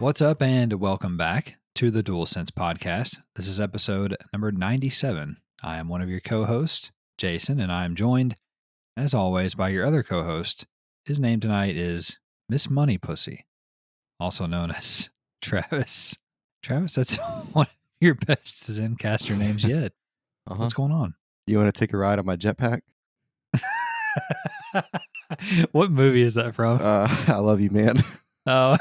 What's up, and welcome back to the DualSense podcast. This is episode number 97. I am one of your co-hosts, Jason, and I am joined, as always, by your other co-host. His name tonight is Miss Money Pussy, also known as Travis. Travis, that's one of your best Zencaster names yet. What's going on? You want to take a ride on my jetpack? What movie is that from? I love you, man. Oh.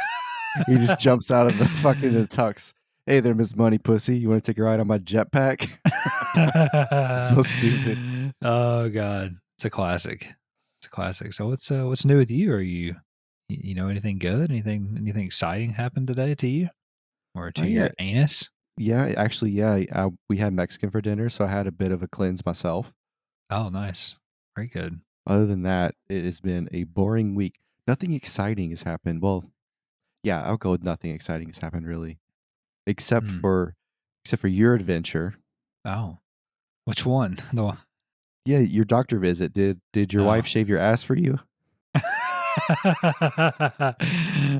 He just jumps out of the fucking tux. Hey there, Miss Money Pussy. You want to take a ride on my jetpack? So stupid. Oh God, it's a classic. It's a classic. So what's new with you? Are you know anything good? Anything exciting happened today to you or to your anus? Yeah, actually, we had Mexican for dinner, so I had a bit of a cleanse myself. Oh, nice. Very good. Other than that, it has been a boring week. Nothing exciting has happened. Well, yeah, I'll go with nothing exciting has happened really, except for your adventure. Oh, which one? The one. Yeah, your doctor visit. Did your wife shave your ass for you?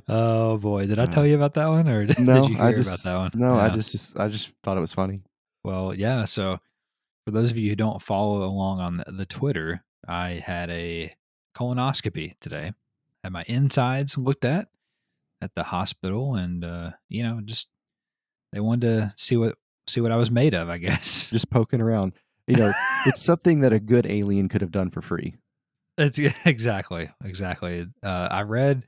Oh boy, did I tell you about that one, or did you hear about that one? No, yeah. I just thought it was funny. Well, yeah. So for those of you who don't follow along on the Twitter, I had a colonoscopy today. Had my insides looked at the hospital, and just they wanted to see what I was made of, I guess. Just poking around. It's something that a good alien could have done for free. That's exactly. I read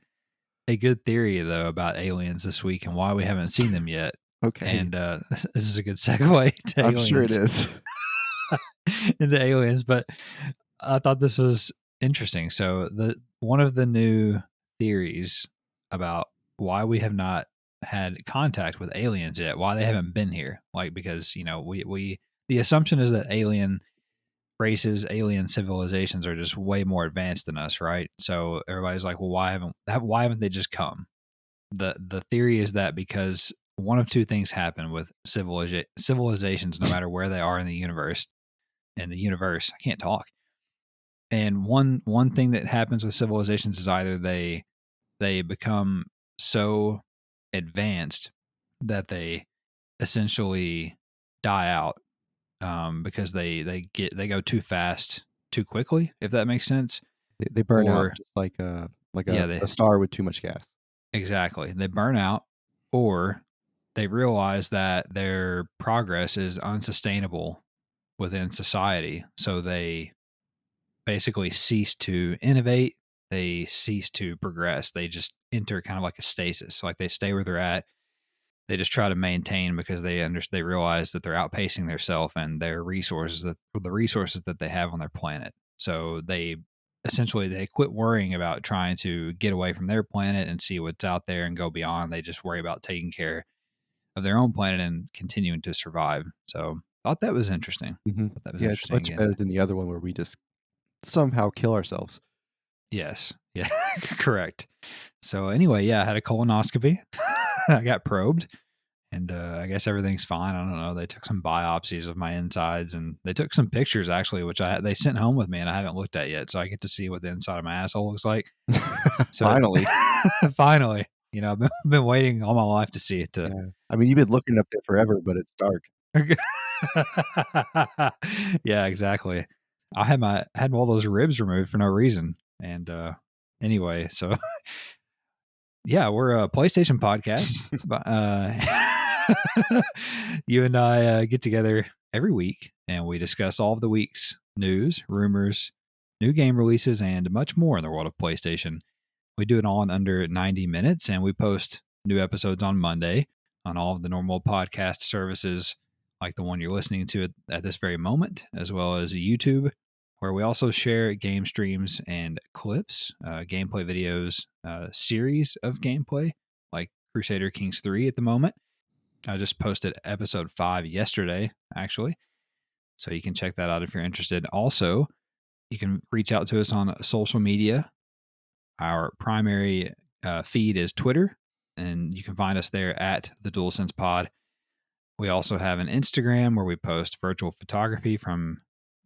a good theory though about aliens this week and why we haven't seen them yet. Okay. And this is a good segue to I'm aliens. sure it is. Into aliens, but I thought this was interesting. So one of the new theories about why we have not had contact with aliens yet, why they haven't been here, because we the assumption is that alien races, alien civilizations are just way more advanced than us, right? So everybody's like, well, why haven't they just come? The theory is that because one of two things happen with civilizations, no matter where they are in the universe. I can't talk. And one thing that happens with civilizations is either they become so advanced that they essentially die out because they go too fast too quickly, if that makes sense. They burn out just like a star with too much gas. Exactly. They burn out, or they realize that their progress is unsustainable within society. So they basically cease to innovate. They cease to progress. They just enter kind of like a stasis. Like they stay where they're at. They just try to maintain because they realize that they're outpacing themselves and the resources that they have on their planet. So they quit worrying about trying to get away from their planet and see what's out there and go beyond. They just worry about taking care of their own planet and continuing to survive. So thought that was interesting. Mm-hmm. It's much better than the other one where we just somehow kill ourselves. Yes. Yeah. Correct. So anyway, I had a colonoscopy. I got probed, and I guess everything's fine. I don't know. They took some biopsies of my insides, and they took some pictures actually, which they sent home with me, and I haven't looked at yet. So I get to see what the inside of my asshole looks like. So finally, finally, I've been waiting all my life to see it. I mean, you've been looking up there forever, but it's dark. Yeah, exactly. I had all those ribs removed for no reason, and anyway, so. Yeah, we're a PlayStation podcast. You and I get together every week, and we discuss all of the week's news, rumors, new game releases, and much more in the world of PlayStation. We do it all in under 90 minutes, and we post new episodes on Monday on all of the normal podcast services like the one you're listening to at this very moment, as well as YouTube, where we also share game streams and clips, gameplay videos, series of gameplay, like Crusader Kings 3 at the moment. I just posted episode 5 yesterday, actually. So you can check that out if you're interested. Also, you can reach out to us on social media. Our primary feed is Twitter, and you can find us there at the DualSense Pod. We also have an Instagram where we post virtual photography from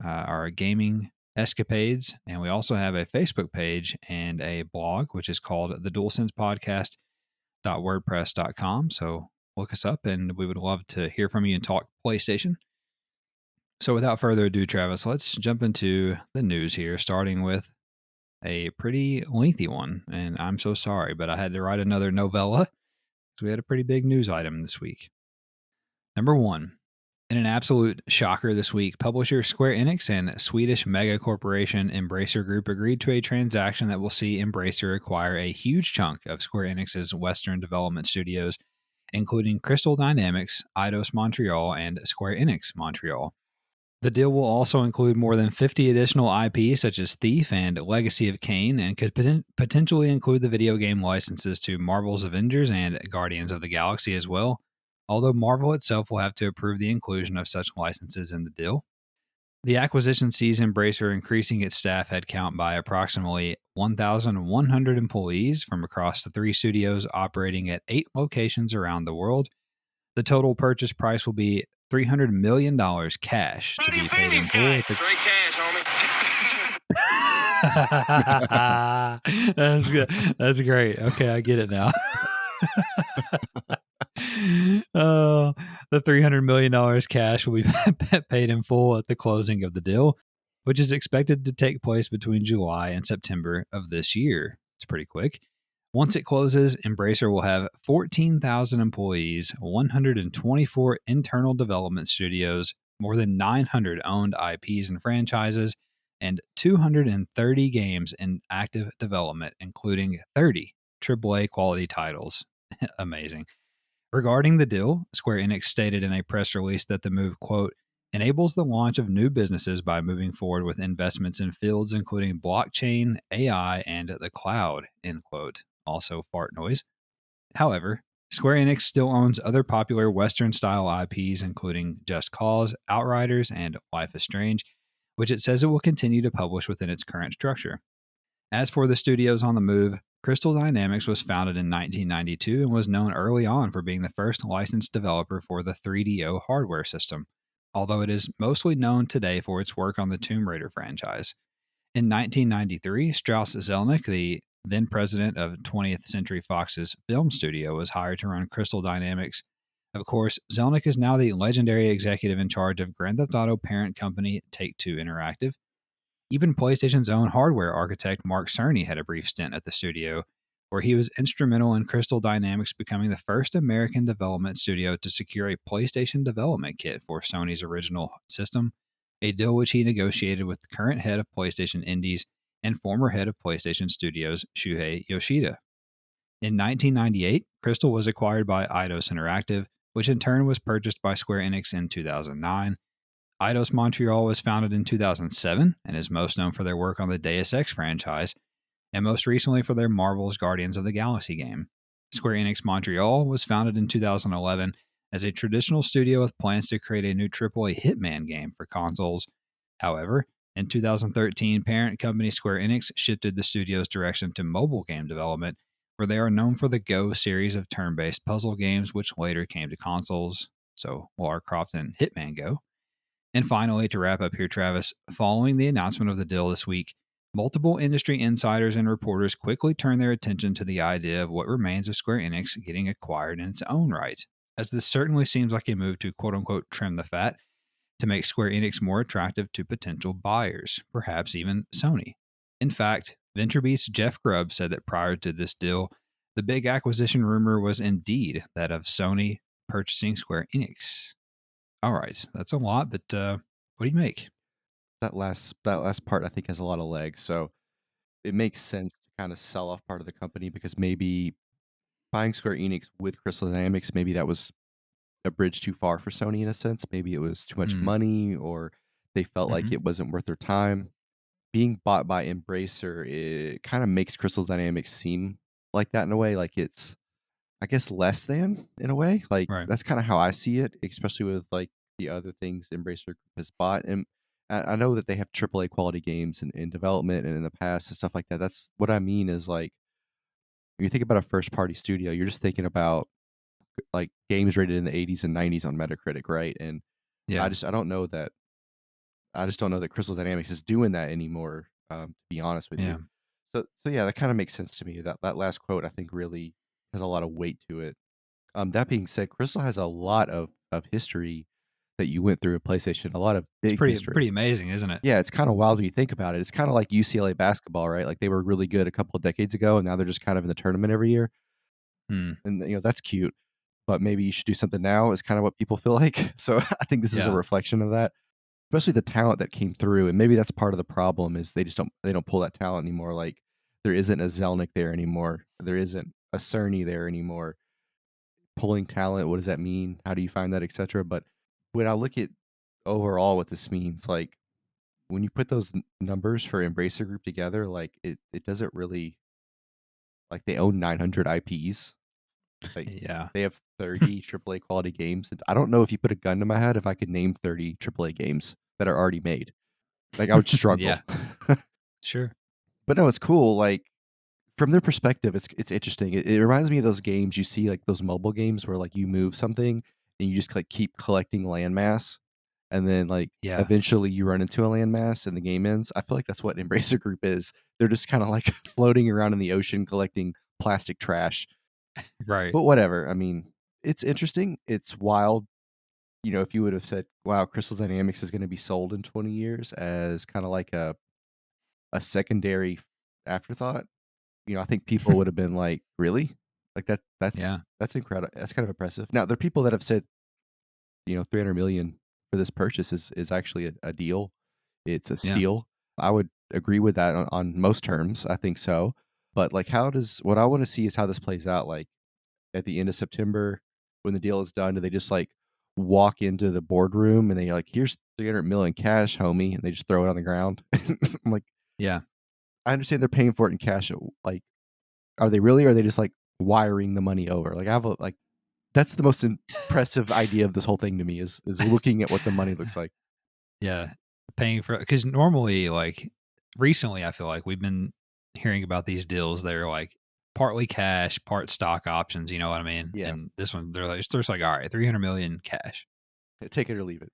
our gaming escapades, and we also have a Facebook page and a blog, which is called the DualSense podcast.wordpress.com. So look us up, and we would love to hear from you and talk PlayStation. So without further ado, Travis, let's jump into the news here, starting with a pretty lengthy one. And I'm so sorry, but I had to write another novella because we had a pretty big news item this week. Number one, in an absolute shocker this week, publisher Square Enix and Swedish mega corporation Embracer Group agreed to a transaction that will see Embracer acquire a huge chunk of Square Enix's Western development studios, including Crystal Dynamics, Eidos Montreal, and Square Enix Montreal. The deal will also include more than 50 additional IP such as Thief and Legacy of Kain, and could potentially include the video game licenses to Marvel's Avengers and Guardians of the Galaxy as well, although Marvel itself will have to approve the inclusion of such licenses in the deal. The acquisition sees Embracer increasing its staff headcount by approximately 1,100 employees from across the 3 studios operating at 8 locations around the world. The total purchase price will be $300 million cash to be paid in full. Straight cash, homie. That's good. That's great. Okay, I get it now. The $300 million cash will be paid in full at the closing of the deal, which is expected to take place between July and September of this year. It's pretty quick. Once it closes, Embracer will have 14,000 employees, 124 internal development studios, more than 900 owned IPs and franchises, and 230 games in active development, including 30 AAA quality titles. Amazing. Regarding the deal, Square Enix stated in a press release that the move, quote, enables the launch of new businesses by moving forward with investments in fields including blockchain, AI, and the cloud, end quote. Also fart noise. However, Square Enix still owns other popular Western-style IPs, including Just Cause, Outriders, and Life is Strange, which it says it will continue to publish within its current structure. As for the studios on the move, Crystal Dynamics was founded in 1992 and was known early on for being the first licensed developer for the 3DO hardware system, although it is mostly known today for its work on the Tomb Raider franchise. In 1993, Strauss Zelnick, the then president of 20th Century Fox's film studio, was hired to run Crystal Dynamics. Of course, Zelnick is now the legendary executive in charge of Grand Theft Auto parent company Take-Two Interactive. Even PlayStation's own hardware architect Mark Cerny had a brief stint at the studio, where he was instrumental in Crystal Dynamics becoming the first American development studio to secure a PlayStation development kit for Sony's original system, a deal which he negotiated with the current head of PlayStation Indies and former head of PlayStation Studios, Shuhei Yoshida. In 1998, Crystal was acquired by Eidos Interactive, which in turn was purchased by Square Enix in 2009. Eidos Montreal was founded in 2007 and is most known for their work on the Deus Ex franchise, and most recently for their Marvel's Guardians of the Galaxy game. Square Enix Montreal was founded in 2011 as a traditional studio with plans to create a new AAA Hitman game for consoles. However, in 2013, parent company Square Enix shifted the studio's direction to mobile game development, where they are known for the Go series of turn-based puzzle games, which later came to consoles, so Lara Croft and Hitman Go. And finally, to wrap up here, Travis, following the announcement of the deal this week, multiple industry insiders and reporters quickly turned their attention to the idea of what remains of Square Enix getting acquired in its own right, as this certainly seems like a move to quote-unquote trim the fat to make Square Enix more attractive to potential buyers, perhaps even Sony. In fact, VentureBeast's Jeff Grubb said that prior to this deal, the big acquisition rumor was indeed that of Sony purchasing Square Enix. All right, that's a lot, but what do you make? That last part I think has a lot of legs, so it makes sense to kind of sell off part of the company because maybe buying Square Enix with Crystal Dynamics, maybe that was a bridge too far for Sony in a sense. Maybe it was too much money, or they felt like it wasn't worth their time. Being bought by Embracer, it kind of makes Crystal Dynamics seem like that in a way, like it's, I guess, less than in a way. Like Right. that's kind of how I see it, especially with like the other things Embracer has bought. And I know that they have AAA quality games in development and in the past and stuff like that. That's what I mean is like when you think about a first party studio, you're just thinking about like games rated in the 80s and 90s on Metacritic, right? And Yeah. I don't know that Crystal Dynamics is doing that anymore. To be honest with you, so yeah, that kind of makes sense to me. That last quote I think really has a lot of weight to it. That being said, Crystal has a lot of history that you went through in PlayStation, a lot of It's big pretty history. amazing, isn't it? Yeah, it's kind of wild when you think about it. It's kind of like UCLA basketball, right? Like they were really good a couple of decades ago, and now they're just kind of in the tournament every year. Hmm. And that's cute, but maybe you should do something now. Is kind of what people feel like. So I think this is a Yeah. reflection of that, especially the talent that came through. And maybe that's part of the problem is they don't pull that talent anymore. Like there isn't a Zelnick there anymore. There isn't a Cerny there anymore. Pulling talent, what does that mean? How do you find that, etc. But when I look at overall what this means, like when you put those numbers for Embracer Group together, like it doesn't really, like they own 900 IPs. Like Yeah. they have 30 AAA quality games. And I don't know if you put a gun to my head if I could name 30 AAA games that are already made. Like I would struggle. Yeah. Sure. But no, it's cool. Like from their perspective, it's interesting. It reminds me of those games you see, like those mobile games where like you move something and you just like keep collecting landmass, and then like Yeah. eventually you run into a landmass and the game ends. I feel like that's what Embracer Group is. They're just kind of like floating around in the ocean collecting plastic trash. Right. But whatever. I mean, it's interesting. It's wild. If you would have said, "Wow, Crystal Dynamics is going to be sold in 20 years" as kind of like a secondary afterthought, I think people would have been like, "Really?" Like Yeah. that's incredible. That's kind of impressive. Now, there are people that have said, 300 million for this purchase is actually a deal. It's a Yeah. steal. I would agree with that on most terms. I think so. But like, what I want to see is how this plays out. Like at the end of September, when the deal is done, do they just like walk into the boardroom and they're like, "Here's 300 million cash, homie," and they just throw it on the ground? I'm like, Yeah. I understand they're paying for it in cash. Like, are they really? Or are they just like wiring the money over? Like, I have like that's the most impressive idea of this whole thing to me is looking at what the money looks like. Yeah. Paying for, because normally, like recently, I feel like we've been hearing about these deals that are like partly cash, part stock options. You know what I mean? Yeah, And this one, they're just like, all right, 300 million cash. take it or leave it.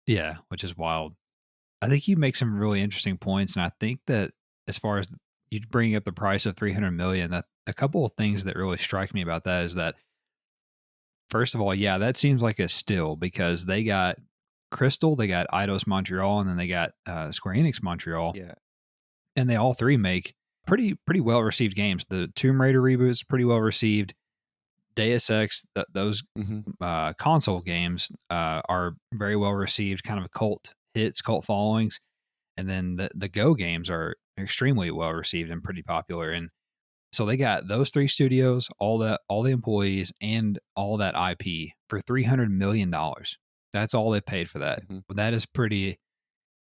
Yeah, which is wild. I think you make some really interesting points, and I think that as far as you bring up the price of 300 million, that a couple of things that really strike me about that is that first of all, yeah, that seems like a steal because they got Crystal, they got Eidos Montreal, and then they got Square Enix Montreal, Yeah, and they all three make pretty well received games. The Tomb Raider reboot's pretty well received. Deus Ex, those hmm console games are very well received, kind of cult hits, cult followings. And then the Go games are extremely well received and pretty popular. And so they got those three studios, all the employees, and all that IP for $300 million. That's all they paid for that. hmm That is pretty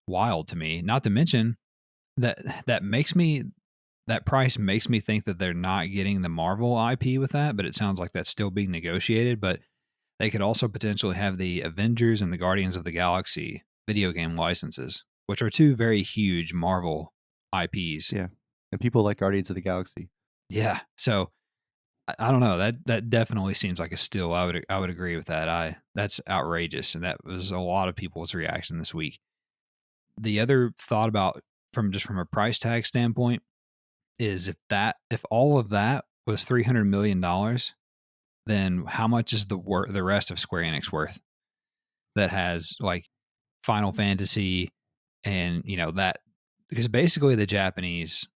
wild to me. Not to mention that price makes me think that they're not getting the Marvel IP with that, but it sounds like that's still being negotiated. But they could also potentially have the Avengers and the Guardians of the Galaxy video game licenses, which are two very huge Marvel IPs. yeah. And people like Guardians of the Galaxy. Yeah. So I don't know. That definitely seems like a steal. I would agree with that. That's outrageous, and that was a lot of people's reaction this week. The other thought about from a price tag standpoint is if all of that was $300 million, then how much is the rest of Square Enix worth? That has like Final Fantasy and that, because basically the Japanese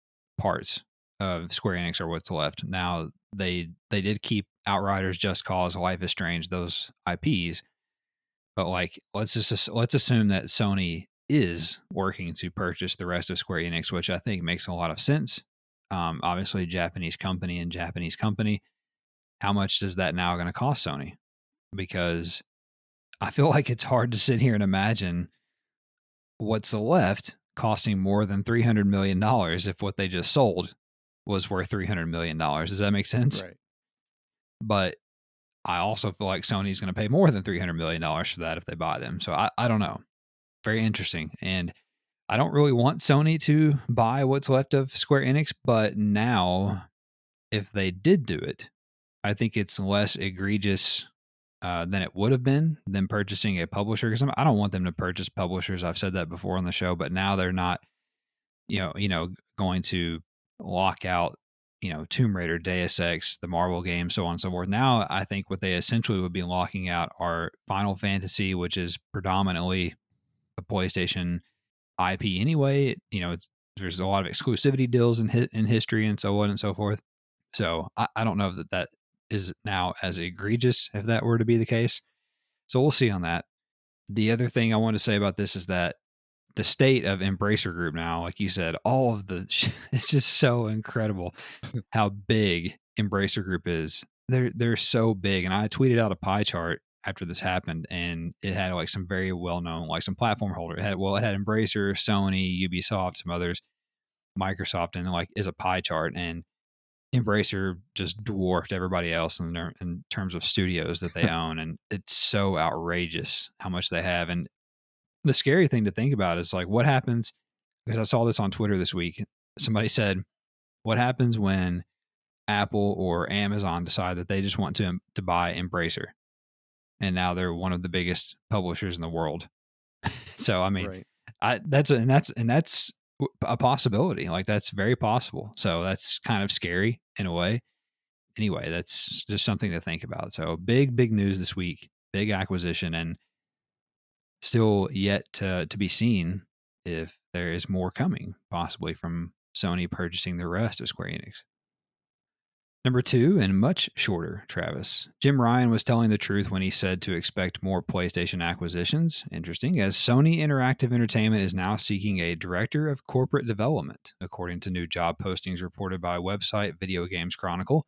parts of Square Enix are what's left. Now they did keep Outriders, Just Cause, Life is Strange, those IPs, but like let's assume that Sony is working to purchase the rest of Square Enix, which I think makes a lot of sense. Obviously, Japanese company and Japanese company. How much does that now going to cost Sony? Because I feel like it's hard to sit here and imagine what's left costing more than $300 million if what they just sold was worth $300 million. Does that make sense? Right. But I also feel like Sony's going to pay more than $300 million for that if they buy them. So I don't know. Very interesting. And I don't really want Sony to buy what's left of Square Enix, but now if they did do it, I think it's less egregious than it would have been than purchasing a publisher. Because I don't want them to purchase publishers. I've said that before on the show, but now they're not, going to lock out Tomb Raider, Deus Ex, the Marvel games, so on and so forth. Now, I think what they essentially would be locking out are Final Fantasy, which is predominantly a PlayStation IP anyway. There's a lot of exclusivity deals in history and so on and so forth. So I don't know that is now as egregious if that were to be the case. So we'll see on that. The other thing I want to say about this is that the state of Embracer Group now, like you said, all of it's just so incredible how big Embracer Group is. They're so big, and I tweeted out a pie chart after this happened, and it had like some very well known, like some platform holder. It had Embracer, Sony, Ubisoft, some others, Microsoft, and like is a pie chart, and Embracer just dwarfed everybody else in terms of studios that they own, and it's so outrageous how much they have. And the scary thing to think about is like what happens, because I saw this on Twitter this week. Somebody said, what happens when Apple or Amazon decide that they just want to buy Embracer, and now they're one of the biggest publishers in the world. So I mean, Right. that's a possibility. Like that's very possible. So that's kind of scary in a way. Anyway, that's just something to think about. So big news this week, big acquisition, and still yet to be seen if there is more coming, possibly from Sony purchasing the rest of Square Enix. Number 2, and much shorter, Travis. Jim Ryan was telling the truth when he said to expect more PlayStation acquisitions. Interesting, as Sony Interactive Entertainment is now seeking a director of corporate development, according to new job postings reported by website Video Games Chronicle.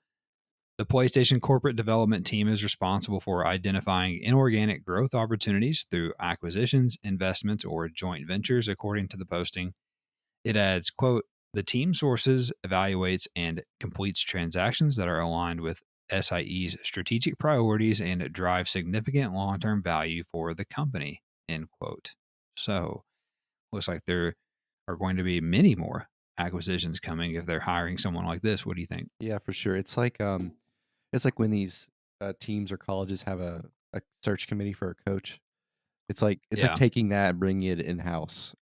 The PlayStation corporate development team is responsible for identifying inorganic growth opportunities through acquisitions, investments, or joint ventures, according to the posting. It adds, quote, the team sources, evaluates, and completes transactions that are aligned with SIE's strategic priorities and drive significant long-term value for the company, end quote. So, looks like there are going to be many more acquisitions coming if they're hiring someone like this. What do you think? Yeah, for sure. It's like when these teams or colleges have a search committee for a coach. It's like Yeah. taking that and bringing it in house.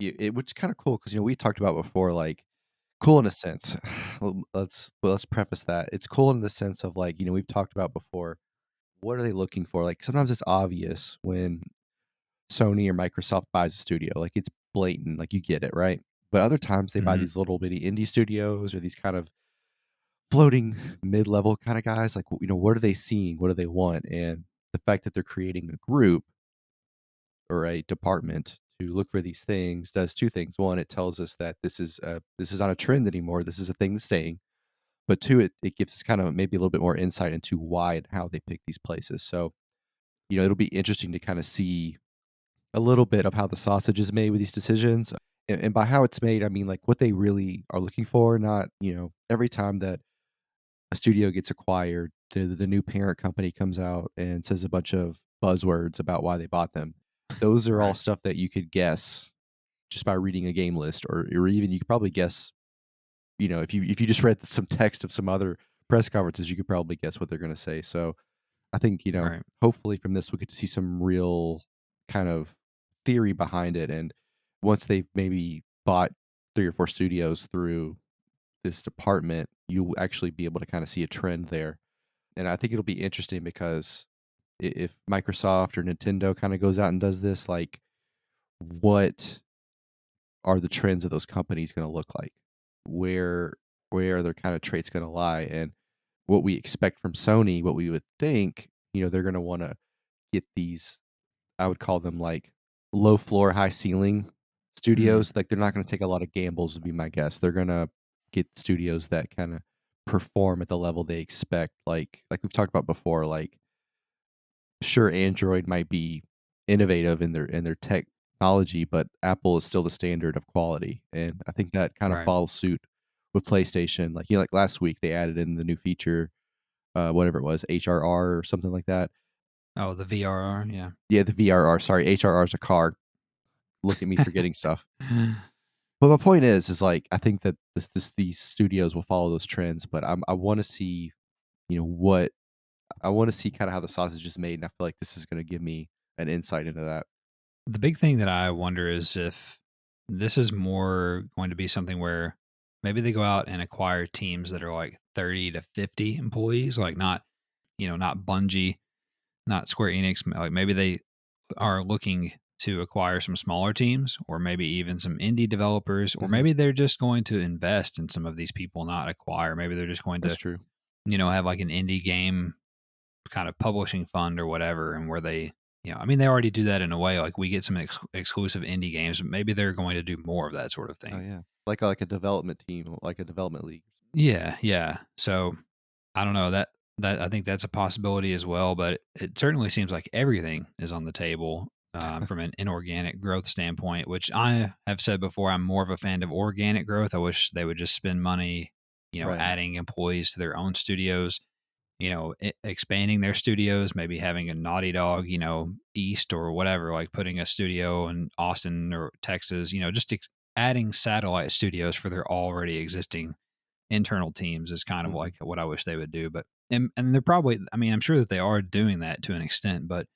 Which is kind of cool because we talked about before, like cool in a sense. Let's preface that it's cool in the sense of like we've talked about before. What are they looking for? Like sometimes it's obvious when Sony or Microsoft buys a studio, like it's blatant, like you get it, right? But other times they buy Mm-hmm. these little bitty indie studios or these kind of floating mid-level kind of guys. Like what are they seeing? What do they want? And the fact that they're creating a group or a department to look for these things does two things. One, it tells us that this is not a trend anymore. This is a thing that's staying. But two, it gives us kind of maybe a little bit more insight into why and how they pick these places. So it'll be interesting to kind of see a little bit of how the sausage is made with these decisions. And by how it's made, I mean like what they really are looking for. Not every time that a studio gets acquired, the new parent company comes out and says a bunch of buzzwords about why they bought them. Those are all Right. stuff that you could guess just by reading a game list, or even you could probably guess. If you just read some text of some other press conferences, you could probably guess what they're going to say. So I think Right. hopefully from this we get to see some real kind of theory behind it, and once they've maybe bought 3 or 4 studios through this department, you'll actually be able to kind of see a trend there. And I think it'll be interesting because if Microsoft or Nintendo kind of goes out and does this, like what are the trends of those companies going to look like? Where where are their kind of traits going to lie? And what we expect from Sony, what we would think, they're going to want to get these, I would call them like low floor, high ceiling Mm. studios. Like they're not going to take a lot of gambles, would be my guess. They're going to get studios that kind of perform at the level they expect. Like we've talked about before, like sure Android might be innovative in their technology, but Apple is still the standard of quality. And I think that kind of Right. follows suit with PlayStation. Like like last week they added in the new feature, whatever it was, HRR or something like that. Oh, the VRR. Yeah. Yeah, the VRR. Sorry, HRR is a car. Look at me forgetting stuff. But my point is like I think that these studios will follow those trends, but I want to see, what I want to see kind of how the sausage is made, and I feel like this is going to give me an insight into that. The big thing that I wonder is if this is more going to be something where maybe they go out and acquire teams that are like 30 to 50 employees, like not, not Bungie, not Square Enix. Like maybe they are looking to acquire some smaller teams, or maybe even some indie developers, or Mhm. maybe they're just going to invest in some of these people, not acquire. Maybe they're just going That's to, true. have like an indie game kind of publishing fund or whatever, and where they, I mean, they already do that in a way. Like we get some exclusive indie games, but maybe they're going to do more of that sort of Oh thing. yeah, like a development team, like a development league. Yeah, yeah. So I don't know that I think that's a possibility as well, but it certainly seems like everything is on the table from an inorganic growth standpoint, which I have said before. I'm more of a fan of organic growth. I wish they would just spend money, Right. adding employees to their own studios, expanding their studios, maybe having a Naughty Dog, East or whatever, like putting a studio in Austin or Texas, just adding satellite studios for their already existing internal teams is kind of Mhm. like what I wish they would do. But and they're probably, I mean, I'm sure that they are doing that to an extent, but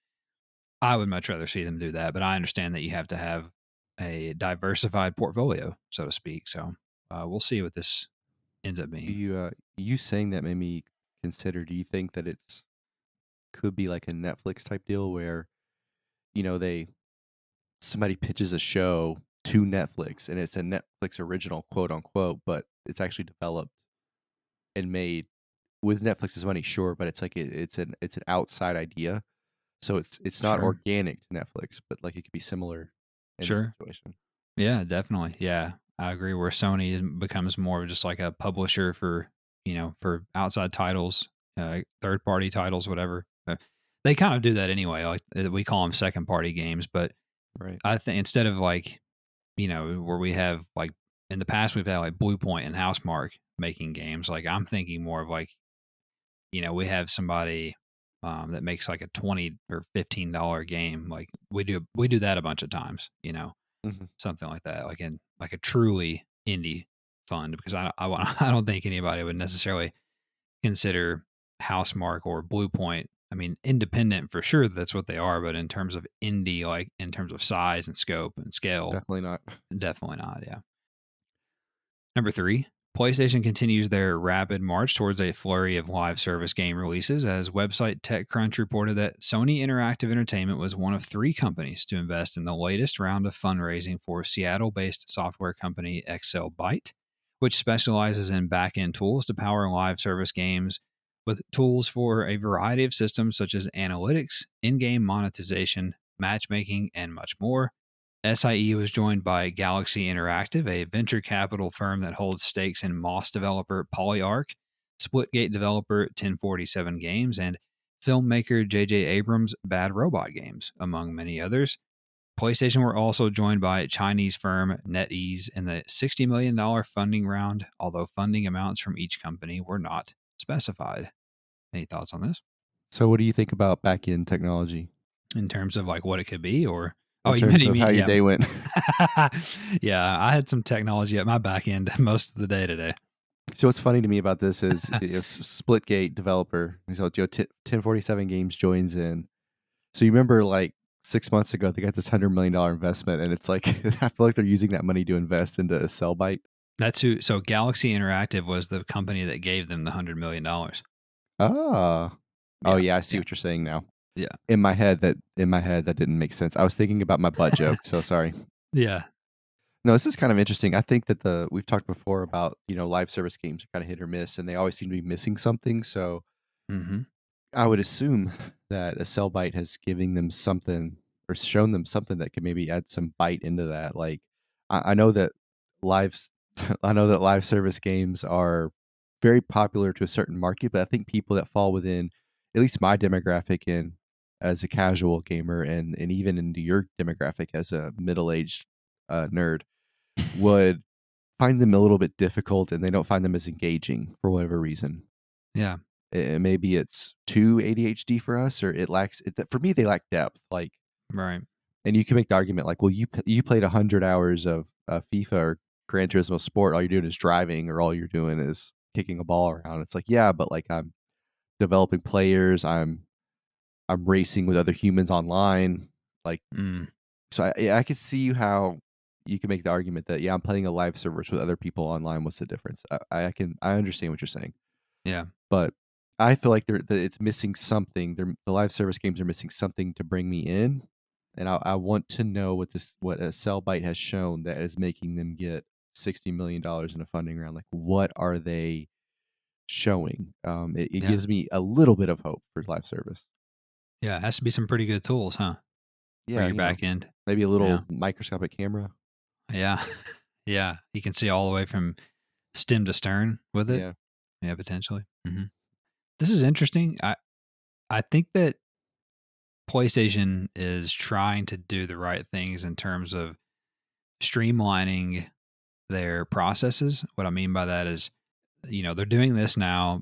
I would much rather see them do that. But I understand that you have to have a diversified portfolio, so to speak. So we'll see what this ends up Do being. you saying that made me consider? Do you think that it's could be like a Netflix type deal where they somebody pitches a show to Netflix and it's a Netflix original, quote unquote, but it's actually developed and made with Netflix's money, sure, but it's like it's an outside idea, so it's not Sure. organic to Netflix, but like it could be similar in this Sure. situation. Yeah, definitely. Yeah, I agree. Where Sony becomes more of just like a publisher for, for outside titles, third party titles, whatever. They kind of do that anyway. Like we call them second party games, but Right. I think instead of like, where we have like in the past we've had like Blue Point and Housemark making games. Like I'm thinking more of like, we have somebody that makes like a $20 or $15 game. Like we do that a bunch of times. Mhm. Something like that, like in like a truly indie fund, because I don't think anybody would necessarily consider Housemark or Blue Point. I mean, independent for sure, that's what they are, but in terms of indie, like in terms of size and scope and scale, Definitely not. definitely not. Yeah. Number three, PlayStation continues their rapid march towards a flurry of live service game releases, as website TechCrunch reported that Sony Interactive Entertainment was one of three companies to invest in the latest round of fundraising for Seattle based software company Excel Byte, which specializes in back end tools to power live service games with tools for a variety of systems such as analytics, in game monetization, matchmaking, and much more. SIE was joined by Galaxy Interactive, a venture capital firm that holds stakes in Moss developer PolyArc, Splitgate developer 1047 Games, and filmmaker J.J. Abrams' Bad Robot Games, among many others. PlayStation were also joined by Chinese firm NetEase in the $60 million funding round, although funding amounts from each company were not specified. Any thoughts on this So what do you think about back end technology in terms of like what it could be? Or, oh, in terms you of how mean, your yeah. day went? Yeah, I had some technology at my back end most of the day today. So what's funny to me about this is Splitgate developer, so 1047 Games joins in. So you remember like 6 months ago they got this $100 million investment, and it's like I feel like they're using that money to invest into a cell bite. That's who. So Galaxy Interactive was the company that gave them the $100 million. Ah, oh Yeah, yeah, I see yeah, what you're saying now. yeah, In my head that didn't make sense. I was thinking about my butt joke, so sorry. yeah. No, this is kind of interesting. I think that we've talked before about live service games are kind of hit or miss, and they always seem to be missing something. So Mm-hmm. I would assume that a cell bite has given them something or shown them something that could maybe add some bite into that. Like I know that live, I know that live service games are very popular to a certain market, but I think people that fall within at least my demographic and as a casual gamer and even into your demographic as a middle-aged nerd would find them a little bit difficult and they don't find them as engaging for whatever reason. Yeah, Maybe it's too ADHD for us, or it lacks. For me, they lack depth. Like, right. and you can make the argument like, well, you played 100 hours of FIFA or Gran Turismo Sport. All you're doing is driving, or all you're doing is kicking a ball around. It's like, yeah, but like I'm developing players. I'm racing with other humans online. Like, Mm, so I could see how you can make the argument that, yeah, I'm playing a live service with other people online. What's the difference? I understand what you're saying, Yeah. but I feel like that it's missing something. The live service games are missing something to bring me in, and I want to know what a Cellbite has shown that is making them get $60 million in a funding round. Like, what are they showing? It Yeah. gives me a little bit of hope for live service. Yeah. It has to be some pretty good tools, huh? For Yeah, your back end. maybe a Yeah. little microscopic camera. Yeah. Yeah. You can see all the way from stem to stern with it. Yeah, Yeah, potentially. This is interesting. I think that PlayStation is trying to do the right things in terms of streamlining their processes. What I mean by that is, they're doing this now,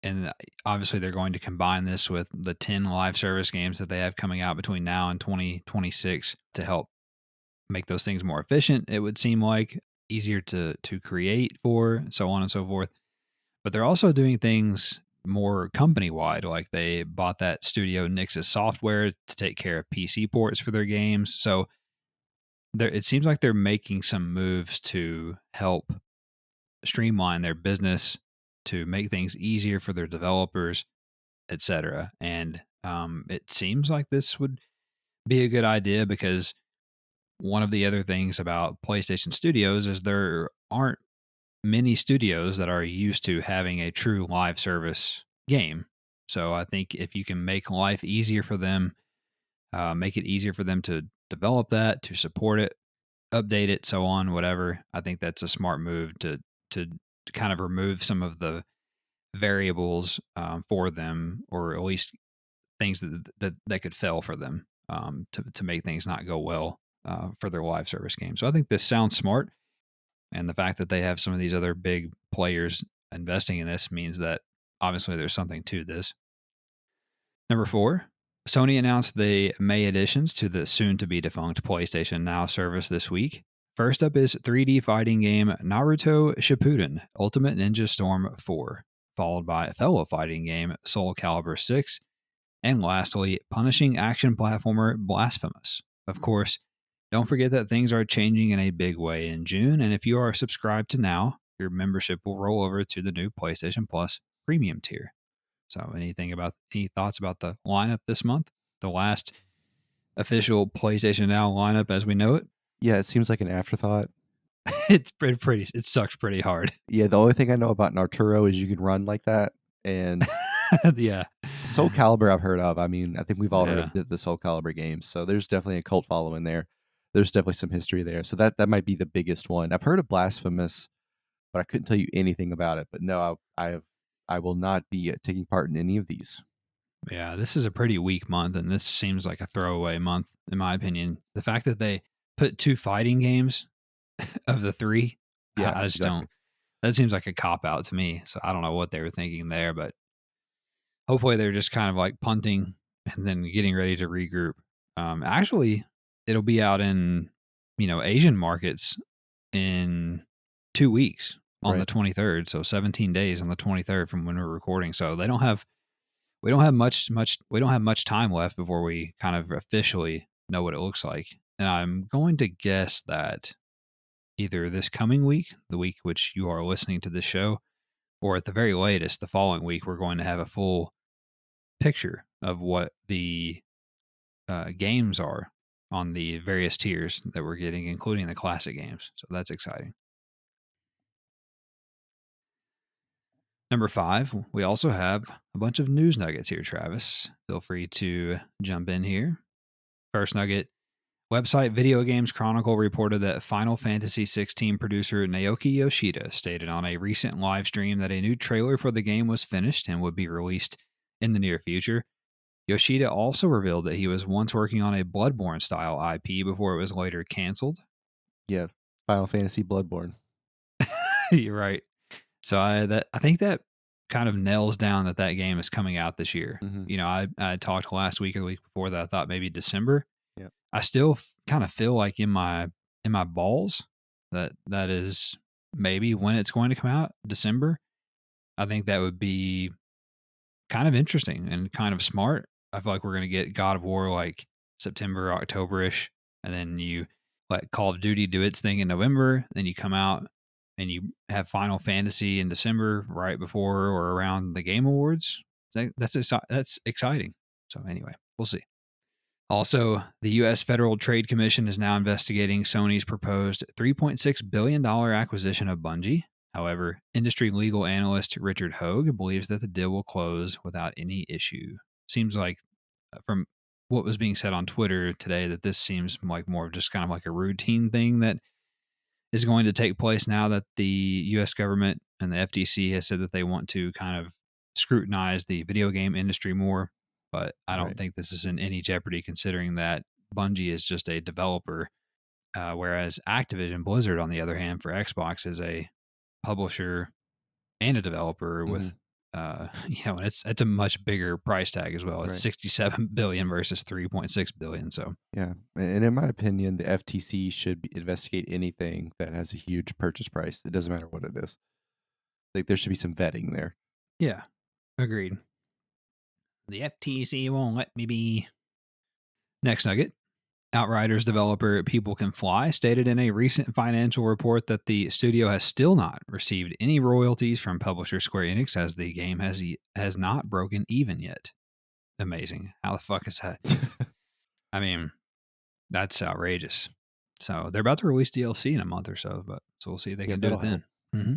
and obviously they're going to combine this with the 10 live service games that they have coming out between now and 2026 to help make those things more efficient. It would seem like easier to create for, so on and so forth. But they're also doing things more company wide. Like they bought that studio Nix's software to take care of PC ports for their games. So it seems like they're making some moves to help streamline their business, to make things easier for their developers, etc. And it seems like this would be a good idea because one of the other things about PlayStation Studios is there aren't many studios that are used to having a true live service game. So I think if you can make life easier for them, make it easier for them to develop that, to support it, update it, so on, whatever. I think that's a smart move to kind of remove some of the variables for them, or at least things that could fail for them, to make things not go well for their live service game. So I think this sounds smart, and the fact that they have some of these other big players investing in this means that obviously there's something to this. Number 4, Sony announced the May additions to the soon-to-be defunct PlayStation Now service this week. First up is 3D fighting game Naruto Shippuden Ultimate Ninja Storm 4, followed by fellow fighting game Soul Calibur 6, and lastly, punishing action platformer Blasphemous. Of course, don't forget that things are changing in a big way in June, and if you are subscribed to Now, your membership will roll over to the new PlayStation Plus premium tier. So, any thoughts about the lineup this month? The last official PlayStation Now lineup as we know it? yeah, it seems like an afterthought. It's pretty. It sucks pretty hard. Yeah, the only thing I know about Narturo is you can run like that, and Yeah. Soul Calibur I've heard of. I mean, I think we've all heard Yeah. of the Soul Calibur games, so there's definitely a cult following there. There's definitely some history there, so that might be the biggest one. I've heard of Blasphemous, but I couldn't tell you anything about it. But no, I will not be taking part in any of these. Yeah, this is a pretty weak month, and this seems like a throwaway month, in my opinion. The fact that they put 2 fighting games of the 3, Yeah, I just exactly. don't. That seems like a cop out to me. So I don't know what they were thinking there, but hopefully they're just kind of like punting and then getting ready to regroup. Actually, it'll be out in Asian markets in 2 weeks on the Right. 23rd. So 17 days on the 23rd from when we're recording. So we don't have much time left before we kind of officially know what it looks like. And I'm going to guess that either this coming week, the week which you are listening to this show, or at the very latest, the following week, we're going to have a full picture of what the games are on the various tiers that we're getting, including the classic games. So that's exciting. Number 5, we also have a bunch of news nuggets here, Travis. Feel free to jump in here. First nugget, website Video Games Chronicle reported that Final Fantasy XVI producer Naoki Yoshida stated on a recent live stream that a new trailer for the game was finished and would be released in the near future. Yoshida also revealed that he was once working on a Bloodborne style IP before it was later canceled. Yeah, Final Fantasy Bloodborne. You're right. So I think that kind of nails down that game is coming out this year. Mm-hmm. I talked last week or the week before that I thought maybe December. Yeah. I still kind of feel like in my balls that is maybe when it's going to come out, December. I think that would be kind of interesting and kind of smart. I feel like we're going to get God of War like September, October-ish, and then you let Call of Duty do its thing in November. Then you come out and you have Final Fantasy in December, right before or around the Game Awards. That's exciting. So anyway, we'll see. Also, the U.S. Federal Trade Commission is now investigating Sony's proposed $3.6 billion acquisition of Bungie. However, industry legal analyst Richard Hogue believes that the deal will close without any issue. Seems like, from what was being said on Twitter today, that this seems like more of just kind of like a routine thing that is going to take place now that the U.S. government and the FTC has said that they want to kind of scrutinize the video game industry more. But I don't think this is in any jeopardy, considering that Bungie is just a developer, whereas Activision Blizzard, on the other hand, for Xbox, is a publisher and a developer with, and it's a much bigger price tag as well. It's $67 billion versus $3.6 billion. So yeah, and in my opinion, the FTC should investigate anything that has a huge purchase price. It doesn't matter what it is. Like there should be some vetting there. Yeah, agreed. The FTC won't let me be. Next nugget. Outriders developer People Can Fly stated in a recent financial report that the studio has still not received any royalties from publisher Square Enix, as the game has not broken even yet. Amazing. How the fuck is that? I mean, that's outrageous. So they're about to release DLC in a month or so, so we'll see if they can do it then. Mm-hmm.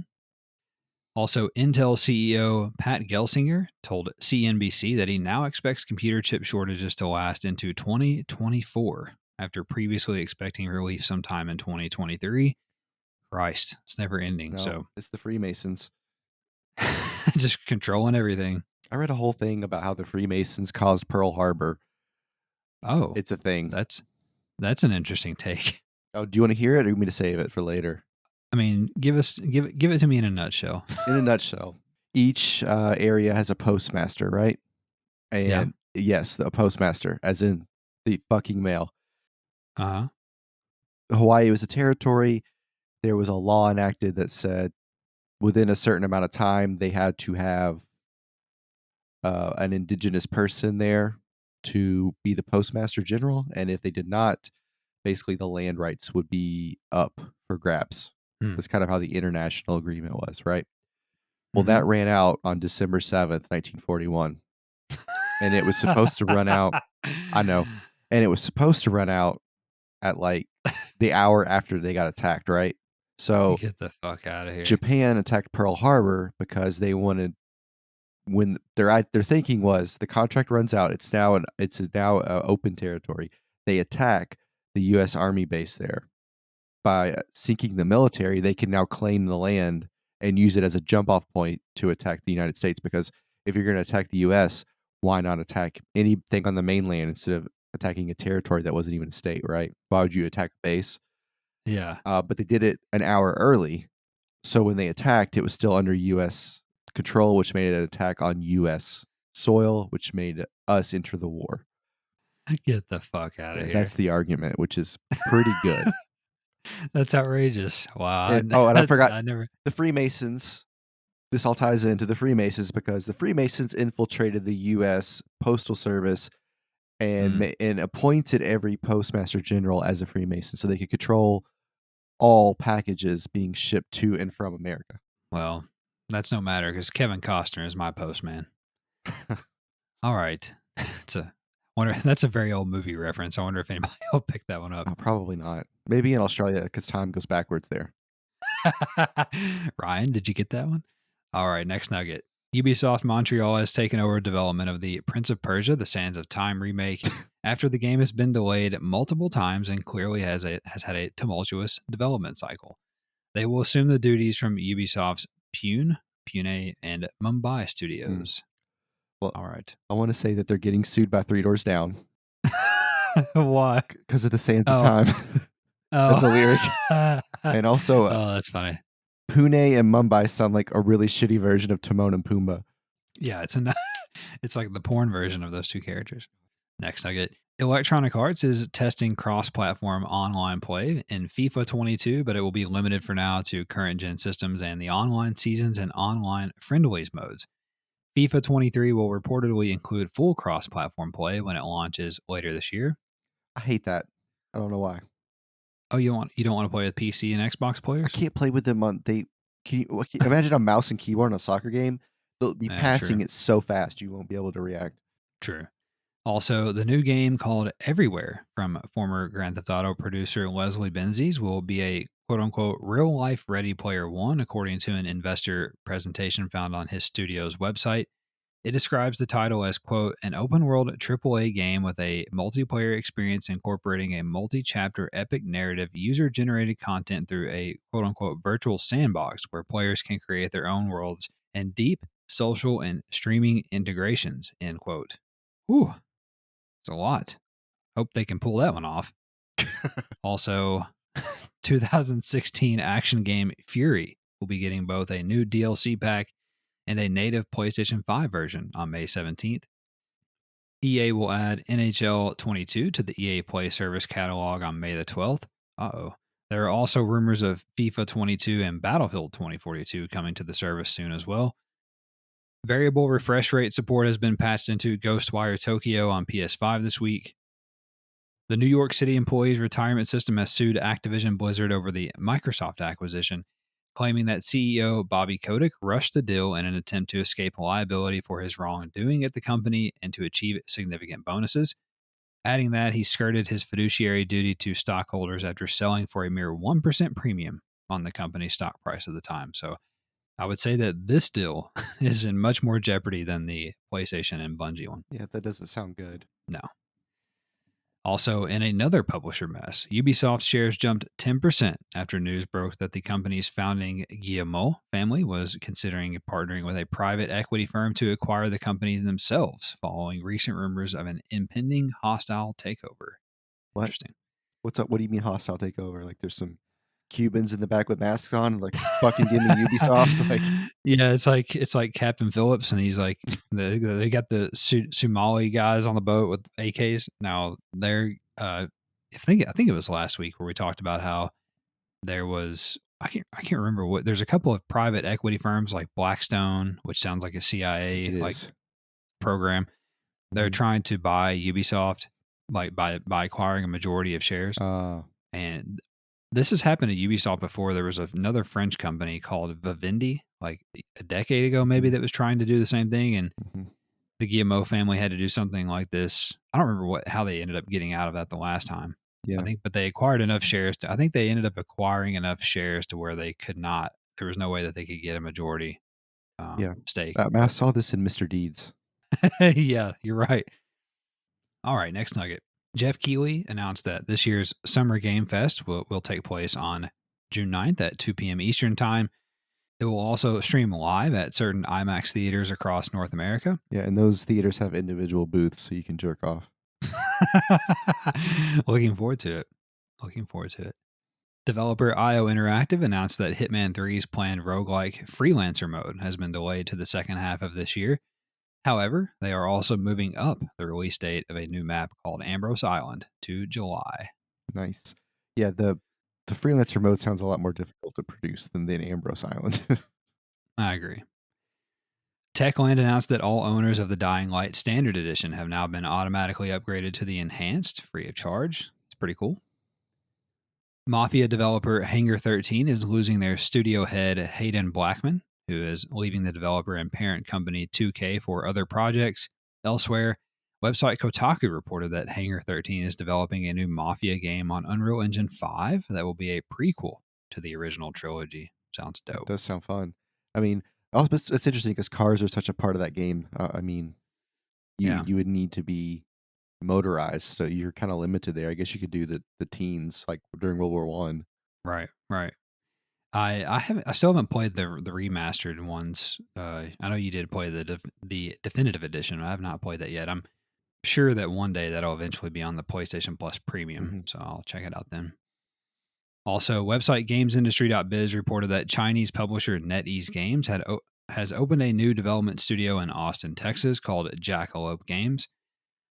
Also, Intel CEO Pat Gelsinger told CNBC that he now expects computer chip shortages to last into 2024, after previously expecting relief sometime in 2023. Christ, it's never ending. No, so it's the Freemasons. Just controlling everything. I read a whole thing about how the Freemasons caused Pearl Harbor. Oh, it's a thing. That's an interesting take. Oh, do you want to hear it, or do you want me to save it for later? I mean, give it to me in a nutshell. In a nutshell, each area has a postmaster, right? And yes, a postmaster, as in the fucking mail. Hawaii was a territory. There was a law enacted that said within a certain amount of time they had to have an indigenous person there to be the postmaster general, and if they did not, basically the land rights would be up for grabs. That's kind of how the international agreement was, right? Well, that ran out on December 7th, 1941. And it was supposed to run out. I know. And it was supposed to run out at like the hour after they got attacked, right? So get the fuck out of here. Japan attacked Pearl Harbor because they wanted, when their thinking was the contract runs out, it's now open territory. They attack the U.S. Army base there. By sinking the military, they can now claim the land and use it as a jump off point to attack the United States, because if you're going to attack the US, why not attack anything on the mainland instead of attacking a territory that wasn't even a state, right? Why would you attack a base? Yeah. But they did it an hour early. So when they attacked, it was still under US control, which made it an attack on US soil, which made us enter the war. Get the fuck out of here. That's the argument, which is pretty good. That's outrageous. Wow. And I forgot the Freemasons. This all ties into the Freemasons because the Freemasons infiltrated the U.S. Postal Service and appointed every postmaster general as a Freemason so they could control all packages being shipped to and from America. Well, that's no matter because Kevin Costner is my postman. All right. That's a very old movie reference. I wonder if anybody will pick that one up. Oh, probably not. Maybe in Australia because time goes backwards there. Ryan, did you get that one? All right, next nugget. Ubisoft Montreal has taken over development of the Prince of Persia: The Sands of Time remake after the game has been delayed multiple times and clearly has had a tumultuous development cycle. They will assume the duties from Ubisoft's Pune, and Mumbai studios. Well, all right. I want to say that they're getting sued by Three Doors Down. Why? Because of the Sands of Time. That's a lyric. And also, that's funny. Pune and Mumbai sound like a really shitty version of Timon and Pumbaa. Yeah, it's like the porn version of those two characters. Next nugget. Electronic Arts is testing cross-platform online play in FIFA 22, but it will be limited for now to current-gen systems and the online seasons and online friendlies modes. FIFA 23 will reportedly include full cross-platform play when it launches later this year. I hate that. I don't know why. Oh, you don't want to play with PC and Xbox I players? can't play with them on they. Imagine a mouse and keyboard on a soccer game? They'll be Yeah, passing true. it so fast you won't be able to react. True. Also, the new game called Everywhere from former Grand Theft Auto producer Leslie Benzies will be a quote unquote real life Ready Player One, according to an investor presentation found on his studio's website. It describes the title as, quote, an open world AAA game with a multiplayer experience incorporating a multi chapter epic narrative user generated content through a, quote unquote, virtual sandbox where players can create their own worlds and deep social and streaming integrations, end quote. Whew, it's a lot. Hope they can pull that one off. Also, 2016 action game Fury will be getting both a new DLC pack and a native PlayStation 5 version on May 17th. EA will add NHL 22 to the EA Play service catalog on May the 12th. There are also rumors of FIFA 22 and Battlefield 2042 coming to the service soon as well. Variable refresh rate support has been patched into Ghostwire Tokyo on PS5 this week. The New York City Employees Retirement System has sued Activision Blizzard over the Microsoft acquisition, claiming that CEO Bobby Kotick rushed the deal in an attempt to escape liability for his wrongdoing at the company and to achieve significant bonuses, adding that he skirted his fiduciary duty to stockholders after selling for a mere 1% premium on the company's stock price at the time. So I would say that this deal is in much more jeopardy than the PlayStation and Bungie one. Yeah, that doesn't sound good. No. Also, in another publisher mess, Ubisoft shares jumped 10% after news broke that the company's founding Guillemot family was considering partnering with a private equity firm to acquire the company themselves, following recent rumors of an impending hostile takeover. What? Interesting. What's up? What do you mean hostile takeover? Like there's some Cubans in the back with masks on, like fucking give me Ubisoft. Like Yeah, it's like Captain Phillips, and he's like they got the Somali guys on the boat with AKs. Now they're I think it was last week where we talked about how there was I can't remember what there's a couple of private equity firms like Blackstone, which sounds like a CIA it like is. program. They're Mhm. trying to buy Ubisoft like by acquiring a majority of shares. Uh, And this has happened to Ubisoft before. There was another French company called Vivendi, like a decade ago, maybe, Mhm. that was trying to do the same thing. And mhm. the Guillemot family had to do something like this. I don't remember how they ended up getting out of that the last time. Yeah. But they acquired enough shares. I think they ended up acquiring enough shares to where they could not, there was no way that they could get a majority Yeah. stake. I saw this in Mr. Deeds. Yeah, you're right. All right, next nugget. Jeff Keighley announced that this year's Summer Game Fest will take place on June 9th at 2 p.m. Eastern Time. It will also stream live at certain IMAX theaters across North America. Yeah, and those theaters have individual booths so you can jerk off. Looking forward to it. Developer IO Interactive announced that Hitman 3's planned roguelike freelancer mode has been delayed to the second half of this year. However, they are also moving up the release date of a new map called Ambrose Island to July. Nice. Yeah, the freelancer mode sounds a lot more difficult to produce than the Ambrose Island. I agree. Techland announced that all owners of the Dying Light Standard Edition have now been automatically upgraded to the Enhanced free of charge. It's pretty cool. Mafia developer Hangar 13 is losing their studio head Hayden Blackman, who is leaving the developer and parent company 2K for other projects elsewhere. Website Kotaku reported that Hangar 13 is developing a new Mafia game on Unreal Engine 5 that will be a prequel to the original trilogy. Sounds That dope. does sound fun. I mean, also it's interesting because cars are such a part of that game. I mean, you would need to be motorized, so you're kind of limited there. I guess you could do the teens like during World War One. Right. I still haven't played the remastered ones. I know you did play the definitive edition. I have not played that yet. I'm sure that one day that'll eventually be on the PlayStation Plus Premium, so I'll check it out then. Also, website GamesIndustry.biz reported that Chinese publisher NetEase Games has opened a new development studio in Austin, Texas called Jackalope Games.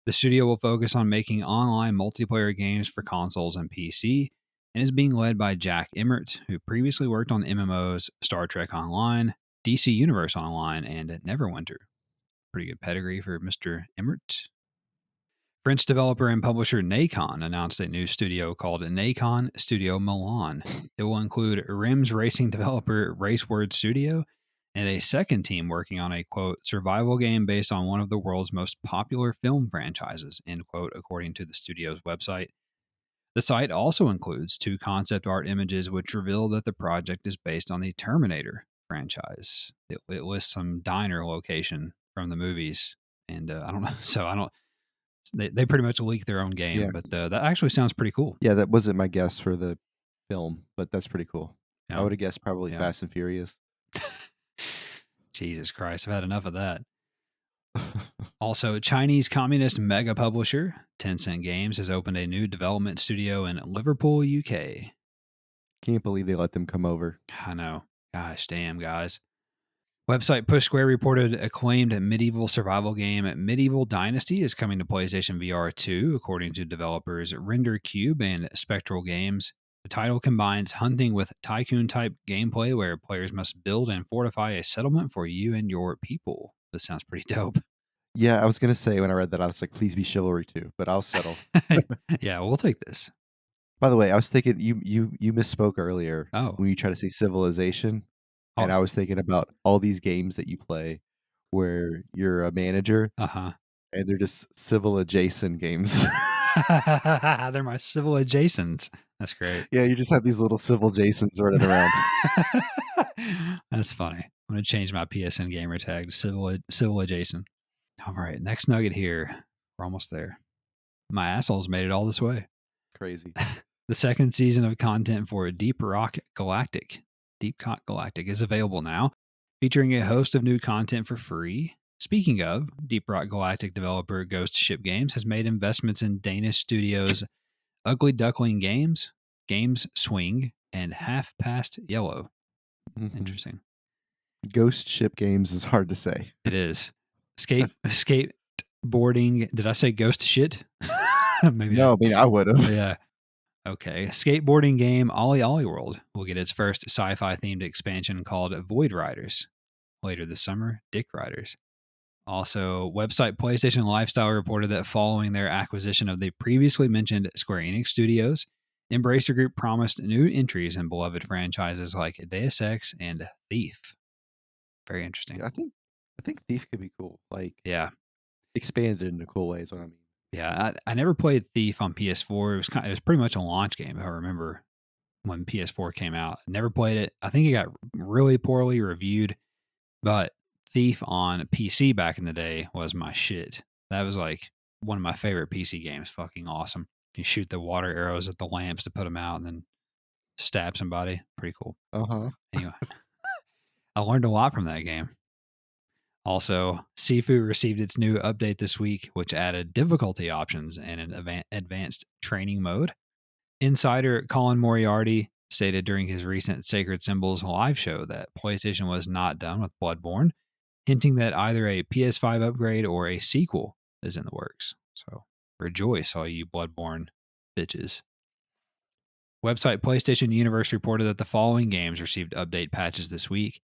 The studio will focus on making online multiplayer games for consoles and PC, and is being led by Jack Emmert, who previously worked on MMOs Star Trek Online, DC Universe Online, and Neverwinter. Pretty good pedigree for Mr. Emmert. French developer and publisher Nacon announced a new studio called Nacon Studio Milan. It will include Rims racing developer Raceword Studio and a second team working on a, quote, survival game based on one of the world's most popular film franchises, end quote, according to the studio's website. The site also includes 2 concept art images which reveal that the project is based on the Terminator franchise. It lists some diner location from the movies, and I don't know. So I don't. They pretty much leak their own game, Yeah. but that actually sounds pretty cool. Yeah, that wasn't my guess for the film, but that's pretty cool. Yeah. I would have guessed probably Yeah. Fast and Furious. Jesus Christ, I've had enough of that. Also, Chinese communist mega publisher Tencent Games has opened a new development studio in Liverpool, UK. Can't believe they let them come over. I know. Gosh damn, guys. Website Push Square reported acclaimed medieval survival game Medieval Dynasty is coming to PlayStation VR 2, according to developers Render Cube and Spectral Games. The title combines hunting with tycoon-type gameplay where players must build and fortify a settlement for you and your people. This sounds pretty dope. Yeah, I was gonna say when I read that, I was like, please be chivalry too, but I'll settle. Yeah, we'll take this. By the way, I was thinking you misspoke earlier Oh. when you try to say civilization, and Oh. I was thinking about all these games that you play where you're a manager Uh-huh. and they're just civil adjacent games. They're my civil adjacents. That's great. Yeah, you just have these little civil adjacents running around. That's funny. I'm going to change my PSN gamer tag to civil adjacent. All right, next nugget here. We're almost there. My assholes made it all this way. Crazy. The second season of content for Deep Rock Galactic is available now, featuring a host of new content for free. Speaking of, Deep Rock Galactic developer Ghost Ship Games has made investments in Danish studios Ugly Duckling Games, Games Swing, and Half Past Yellow. Mhm. Interesting. Ghost ship games is hard to say. It is. Skateboarding. Did I say ghost shit? Maybe No, I mean I would have. Yeah. Okay. Skateboarding game Ollie Ollie World will get its first sci-fi themed expansion called Void Riders later this summer. Dick Riders. Also, website PlayStation Lifestyle reported that following their acquisition of the previously mentioned Square Enix studios, Embracer Group promised new entries in beloved franchises like Deus Ex and Thief. Very interesting. I think Thief could be cool. Like Yeah. expanded in a cool way is what I mean. Yeah, I never played Thief on PS4. It was pretty much a launch game, if I remember, when PS4 came out. Never played it. I think it got really poorly reviewed, but Thief on PC back in the day was my shit. That was like one of my favorite PC games. Fucking awesome. You shoot the water arrows at the lamps to put them out and then stab somebody. Pretty cool. Uh-huh. Anyway, I learned a lot from that game. Also, Sifu received its new update this week, which added difficulty options and an advanced training mode. Insider Colin Moriarty stated during his recent Sacred Symbols live show that PlayStation was not done with Bloodborne, hinting that either a PS5 upgrade or a sequel is in the works. So rejoice, all you Bloodborne bitches. Website PlayStation Universe reported that the following games received update patches this week: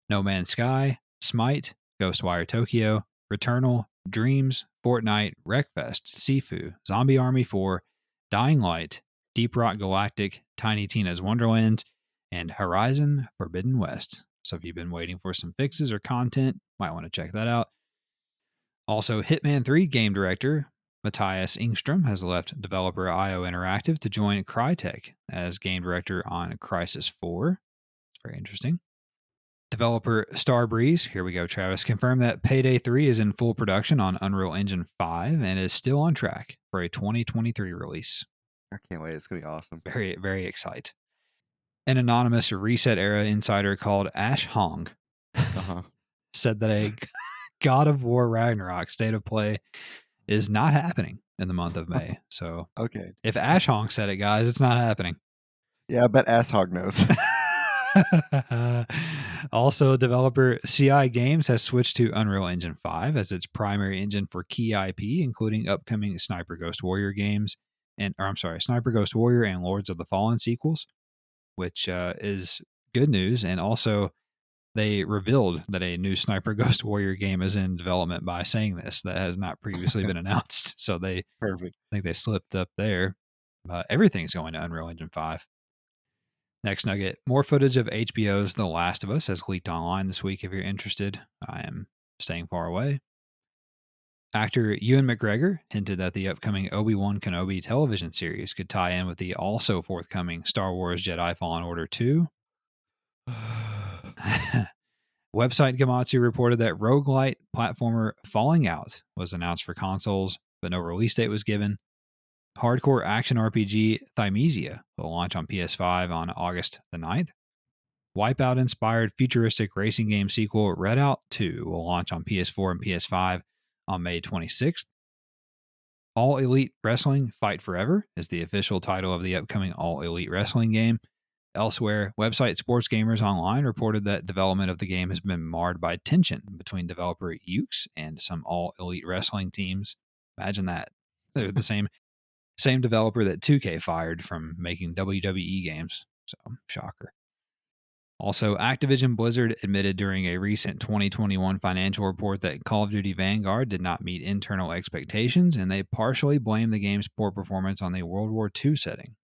No Man's Sky, Smite, Ghostwire Tokyo, Returnal, Dreams, Fortnite, Wreckfest, Sifu, Zombie Army 4, Dying Light, Deep Rock Galactic, Tiny Tina's Wonderlands, and Horizon Forbidden West. So if you've been waiting for some fixes or content, might want to check that out. Also, Hitman 3 game director Matthias Engstrom has left developer IO Interactive to join Crytek as game director on Crysis 4. It's very interesting. Developer Starbreeze, here we go, Travis, confirmed that Payday 3 is in full production on Unreal Engine 5 and is still on track for a 2023 release. I can't wait. It's going to be awesome. Very, very excited. An anonymous Reset Era insider called Ash Hong said that a God of War Ragnarok state of play is not happening in the month of May. So Okay. if Ash Hong said it, guys, it's not happening. Yeah, I bet Asshog knows. Also, developer CI Games has switched to Unreal Engine 5 as its primary engine for key IP, including upcoming Sniper Ghost Warrior games, Sniper Ghost Warrior and Lords of the Fallen sequels, which is good news. And also, They revealed that a new Sniper Ghost Warrior game is in development by saying this. That has not previously been announced. So they Perfect. think they slipped up there. Everything's going to Unreal Engine 5. Next nugget, more footage of HBO's The Last of Us has leaked online this week if you're interested. I am staying far away. Actor Ewan McGregor hinted that the upcoming Obi-Wan Kenobi television series could tie in with the also forthcoming Star Wars Jedi Fallen Order 2. Website Gematsu reported that roguelite platformer Falling Out was announced for consoles, but no release date was given. Hardcore action RPG Thymesia will launch on PS5 on August the 9th. Wipeout-inspired futuristic racing game sequel Redout 2 will launch on PS4 and PS5 on May 26th. All Elite Wrestling Fight Forever is the official title of the upcoming All Elite Wrestling game. Elsewhere, website Sports Gamers Online reported that development of the game has been marred by tension between developer Ukes and some All Elite Wrestling teams. Imagine that. They're the same developer that 2K fired from making WWE games. So, shocker. Also, Activision Blizzard admitted during a recent 2021 financial report that Call of Duty Vanguard did not meet internal expectations, and they partially blamed the game's poor performance on the World War II setting.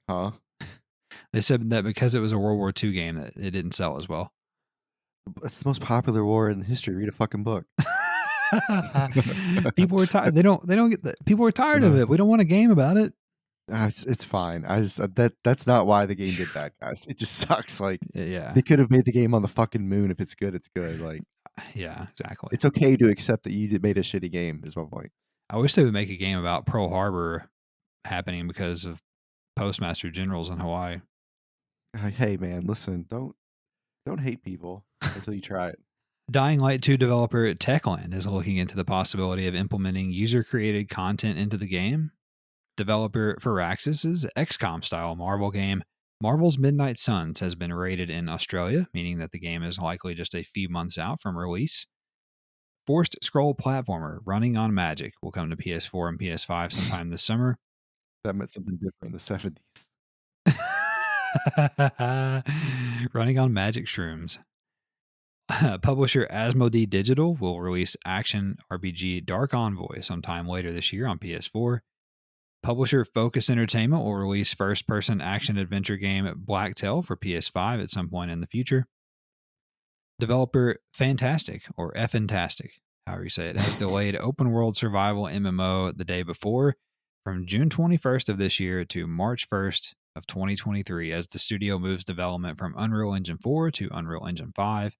Huh? They said that because it was a World War II game, that it didn't sell as well. It's the most popular war in history. Read a fucking book. People were tired. They don't get that. People were tired of it. We don't want a game about it. It's fine. I just that's not why the game did that, guys. It just sucks. Like, Yeah, they could have made the game on the fucking moon. If it's good, it's good. Like, yeah, exactly. it's okay to accept that you made a shitty game. Is my point. I wish they would make a game about Pearl Harbor happening because of Postmaster Generals in Hawaii. Hey, man, listen. Don't hate people until you try it. Dying Light 2 developer Techland is looking into the possibility of implementing user-created content into the game. Developer Firaxis' XCOM-style Marvel game, Marvel's Midnight Suns, has been rated in Australia, meaning that the game is likely just a few months out from release. Forced scroll platformer Running on Magic will come to PS4 and PS5 sometime this summer. That meant something different in the 70s. Running on Magic Shrooms. Publisher Asmodee Digital will release action RPG Dark Envoy sometime later this year on PS4. Publisher Focus Entertainment will release first-person action-adventure game Blacktail for PS5 at some point in the future. Developer Fantastic, or Fantastic, however you say it, has delayed open-world survival MMO The Day Before from June 21st of this year to March 1st of 2023 as the studio moves development from Unreal Engine 4 to Unreal Engine 5.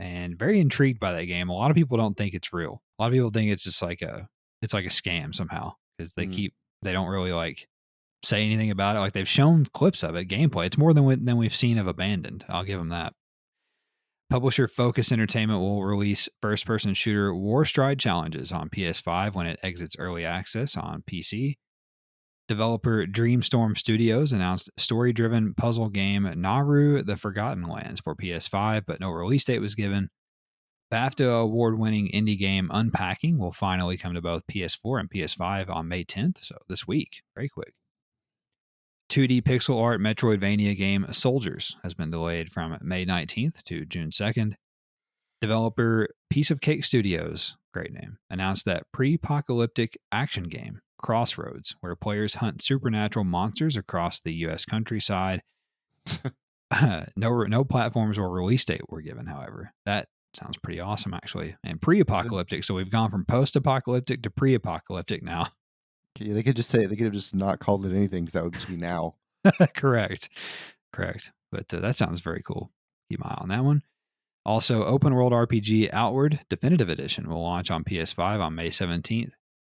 And very intrigued by that game. A lot of people don't think it's real. A lot of people think it's just like a scam somehow because they don't really like say anything about it. Like, they've shown clips of it, gameplay. It's more than we've seen of Abandoned. I'll give them that. Publisher Focus Entertainment will release first-person shooter Warstride Challenges on PS5 when it exits early access on PC. Developer Dreamstorm Studios announced story-driven puzzle game Naru: The Forgotten Lands for PS5, but no release date was given. BAFTA award-winning indie game Unpacking will finally come to both PS4 and PS5 on May 10th, so this week. Very quick. 2D pixel art Metroidvania game Soldiers has been delayed from May 19th to June 2nd. Developer Piece of Cake Studios, great name, announced that pre-apocalyptic action game Crossroads, where players hunt supernatural monsters across the U.S. countryside. No platforms or release date were given, however. That sounds pretty awesome, actually. And pre-apocalyptic, so we've gone from post-apocalyptic to pre-apocalyptic now. Yeah, they could have just not called it anything because that would just be now. Correct. But that sounds very cool. Keep an eye on that one. Also, open world RPG Outward Definitive Edition will launch on PS5 on May 17th.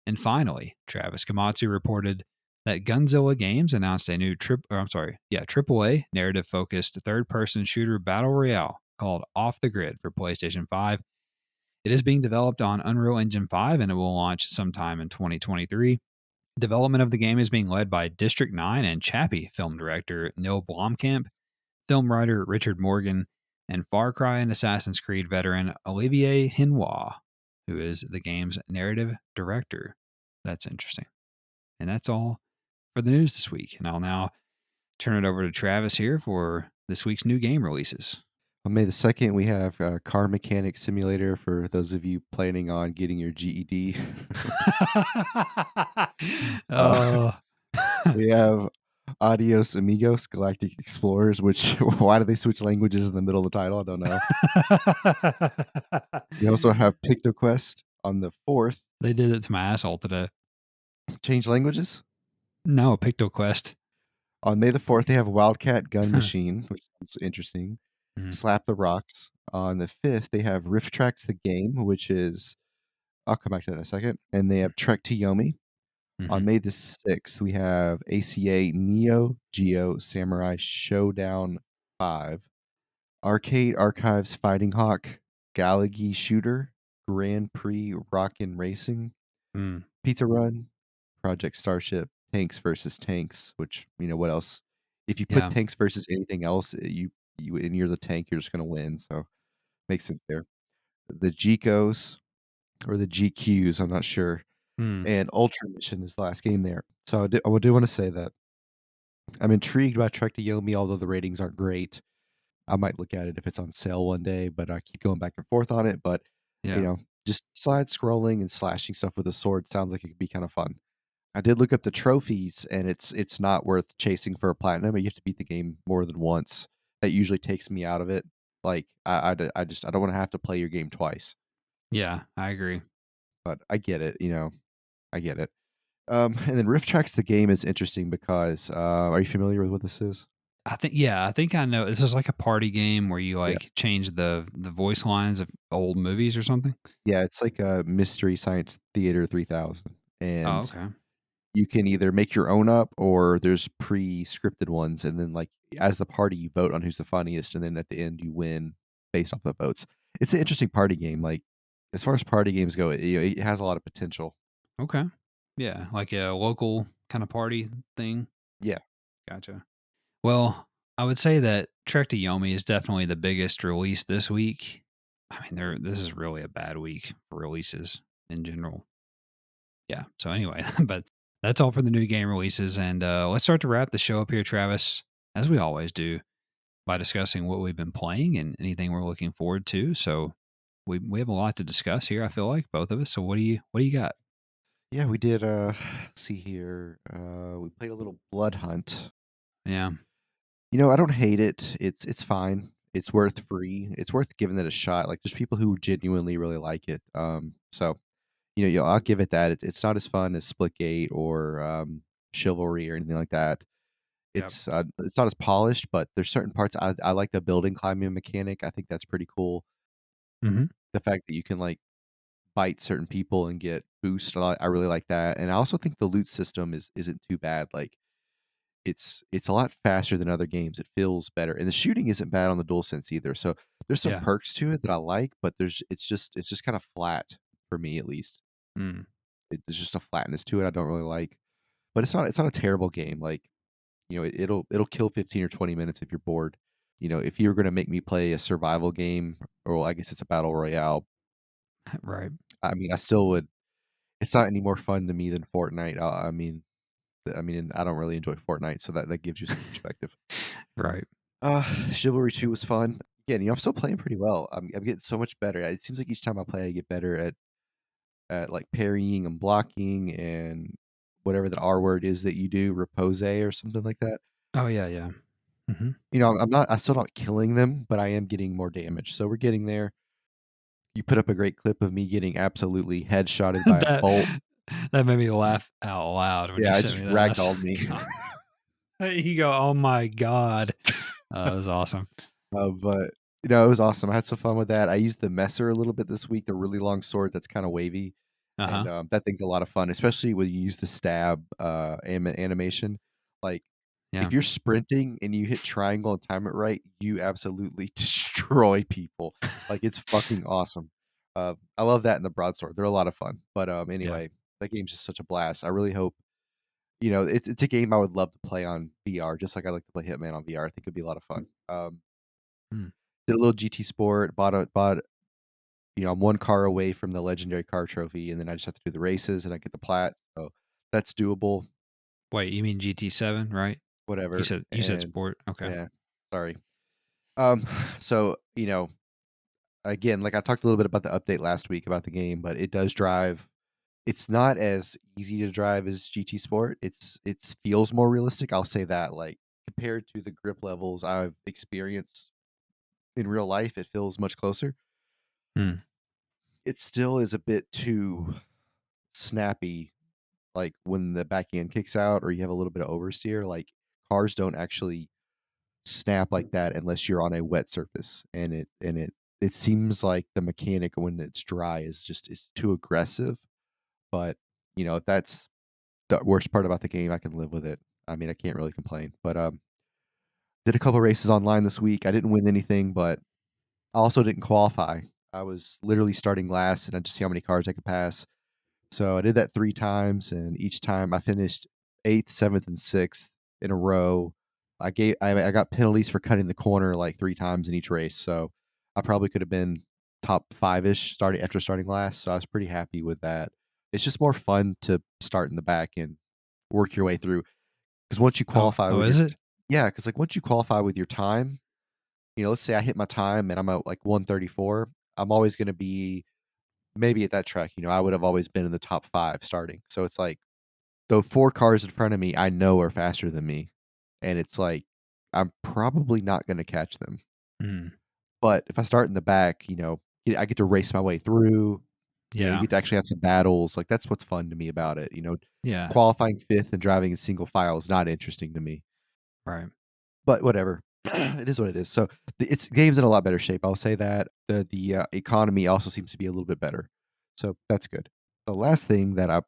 And finally, Travis Kamatsu reported that Gunzilla Games announced a new AAA narrative-focused third-person shooter battle royale called Off the Grid for PlayStation 5. It is being developed on Unreal Engine 5 and it will launch sometime in 2023. Development of the game is being led by District 9 and Chappie film director Neil Blomkamp, film writer Richard Morgan, and Far Cry and Assassin's Creed veteran Olivier Hinois, who is the game's narrative director. That's interesting. And that's all for the news this week. And I'll now turn it over to Travis here for this week's new game releases. On May the 2nd, we have Car Mechanic Simulator for those of you planning on getting your GED. uh, Oh. we have Adios Amigos Galactic Explorers, which why do they switch languages in the middle of the title? I don't know. We also have PictoQuest on the 4th. They did it to my asshole today. Change languages. No, PictoQuest. On May the 4th, they have Wildcat Gun Machine, which sounds interesting. Mhm. Slap the Rocks. On the 5th, they have Rift Tracks the Game, which is, I'll come back to that in a second. And they have Trek to Yomi. On Mhm. May the 6th, we have ACA Neo Geo Samurai Showdown 5. Arcade Archives Fighting Hawk, Galaxy Shooter, Grand Prix Rockin' Racing, Mm. Pizza Run, Project Starship, Tanks versus Tanks, which, what else? If you put Yeah. tanks versus anything else, you and you're the tank, you're just gonna win. So makes sense there. The GCOs or the GQs, I'm not sure. Mm. And Ultra Mission is the last game there. So I do want to say that I'm intrigued by Trek to Yomi, although the ratings aren't great. I might look at it if it's on sale one day, but I keep going back and forth on it. But you Yeah. know, just side scrolling and slashing stuff with a sword sounds like it could be kind of fun. I did look up the trophies, and it's not worth chasing for a platinum. You have to beat the game more than once. That usually takes me out of it. Like I just I don't want to have to play your game twice. Yeah, I agree. But I get it. I get it. And then Rift Tracks the game is interesting because are you familiar with what this is? I think I know. This is like a party game where you Yeah. like change the voice lines of old movies or something. Yeah, it's like a Mystery Science Theater 3000, Oh, and okay. you can either make your own up or there's pre-scripted ones, and then like as the party you vote on who's the funniest, and then at the end you win based off the votes. It's an interesting party game. Like as far as party games go, it has a lot of potential. Okay. Yeah, like a local kind of party thing. Yeah. Gotcha. Well, I would say that Trek to Yomi is definitely the biggest release this week. I mean, this is really a bad week for releases in general. Yeah. So anyway, but that's all for the new game releases, and let's start to wrap the show up here, Travis, as we always do, by discussing what we've been playing and anything we're looking forward to. So we have a lot to discuss here. I feel like both of us. So what do you got? Yeah, we did see here. We played a little Blood Hunt. Yeah. I don't hate it. It's fine. It's worth free. It's worth giving it a shot. Like there's people who genuinely really like it. So I'll give it that. It's not as fun as Splitgate or Chivalry or anything like that. Yep. It's not as polished, but there's certain parts I like the building climbing mechanic. I think that's pretty cool. Mm-hmm. The fact that you can like bite certain people and get boost. I really like that. And I also think the loot system isn't too bad. Like it's a lot faster than other games. It feels better, and the shooting isn't bad on the DualSense either. So there's some Yeah. perks to it that I like, but it's just kind of flat for me at least. Mm. There's just a flatness to it I don't really like. But it's not a terrible game. Like it'll kill 15 or 20 minutes if you're bored. If you're going to make me play a survival game, or well, I guess it's a battle royale. Right. I mean, I still would. It's not any more fun to me than Fortnite. And I don't really enjoy Fortnite, so that gives you some perspective. Right. Chivalry 2 was fun. Again, I'm still playing pretty well. I'm getting so much better. It seems like each time I play, I get better at like parrying and blocking and whatever the R word is that you do, repose or something like that. Oh yeah. Yeah. Mm-hmm. I'm still not killing them, but I am getting more damage. So we're getting there. You put up a great clip of me getting absolutely headshotted by a that bolt. that made me laugh out loud when you Yeah, it sent just me that. I was ragdolled me. you go, oh my god, that was awesome. But it was awesome. I had some fun with that. I used the messer a little bit this week, the really long sword that's kind of wavy, Uh huh. and that thing's a lot of fun, especially when you use the stab animation. Like Yeah. if you're sprinting and you hit triangle and time it right, you absolutely destroy people. Like it's fucking awesome. I love that in the broadsword. They're a lot of fun. But Yeah. anyway, that game's just such a blast. I really hope it's a game I would love to play on VR, just like I like to play Hitman on VR. I think it'd be a lot of fun. Mm. Did a little GT Sport, I'm one car away from the legendary car trophy, and then I just have to do the races and I get the plat. So that's doable, Wait, you mean GT7, right? You whatever. said And sport. Okay. yeah, sorry. So again, like I talked a little bit about the update last week about the game, but it does drive. It's not as easy to drive as GT Sport. It feels more realistic. I'll say that. Like compared to the grip levels I've experienced in real life, it feels much closer. Hmm. It still is a bit too snappy. Like when the back end kicks out, or you have a little bit of oversteer. Like cars don't actually snap like that unless you're on a wet surface, and it seems like the mechanic when it's dry is too aggressive. But if that's the worst part about the game, I can live with it. I mean, I can't really complain. But did a couple races online this week. I didn't win anything, but I also didn't qualify. I was literally starting last, and I just see how many cars I could pass. So I did that 3 times, and each time I finished 8th, 7th, and 6th in a row. I got penalties for cutting the corner like 3 times in each race, so I probably could have been top 5-ish starting last, so I was pretty happy with that. It's just more fun to start in the back and work your way through, because once you qualify Oh, with is it? yeah, because like, once you qualify with your time, let's say I hit my time and I'm at, like, 134, I'm always gonna be maybe at that track, I would have always been in the top 5 starting. So it's like, the 4 cars in front of me, I know are faster than me, and it's like, I'm probably not gonna catch them. Hmm. But if I start in the back, I get to race my way through, you Yeah. get to actually have some battles, like, that's what's fun to me about it, Yeah. Qualifying 5th and driving in single file is not interesting to me, Right. but whatever. It is what it is. So, it's game's in a lot better shape, I'll say that. The economy also seems to be a little bit better, so that's good. The last thing that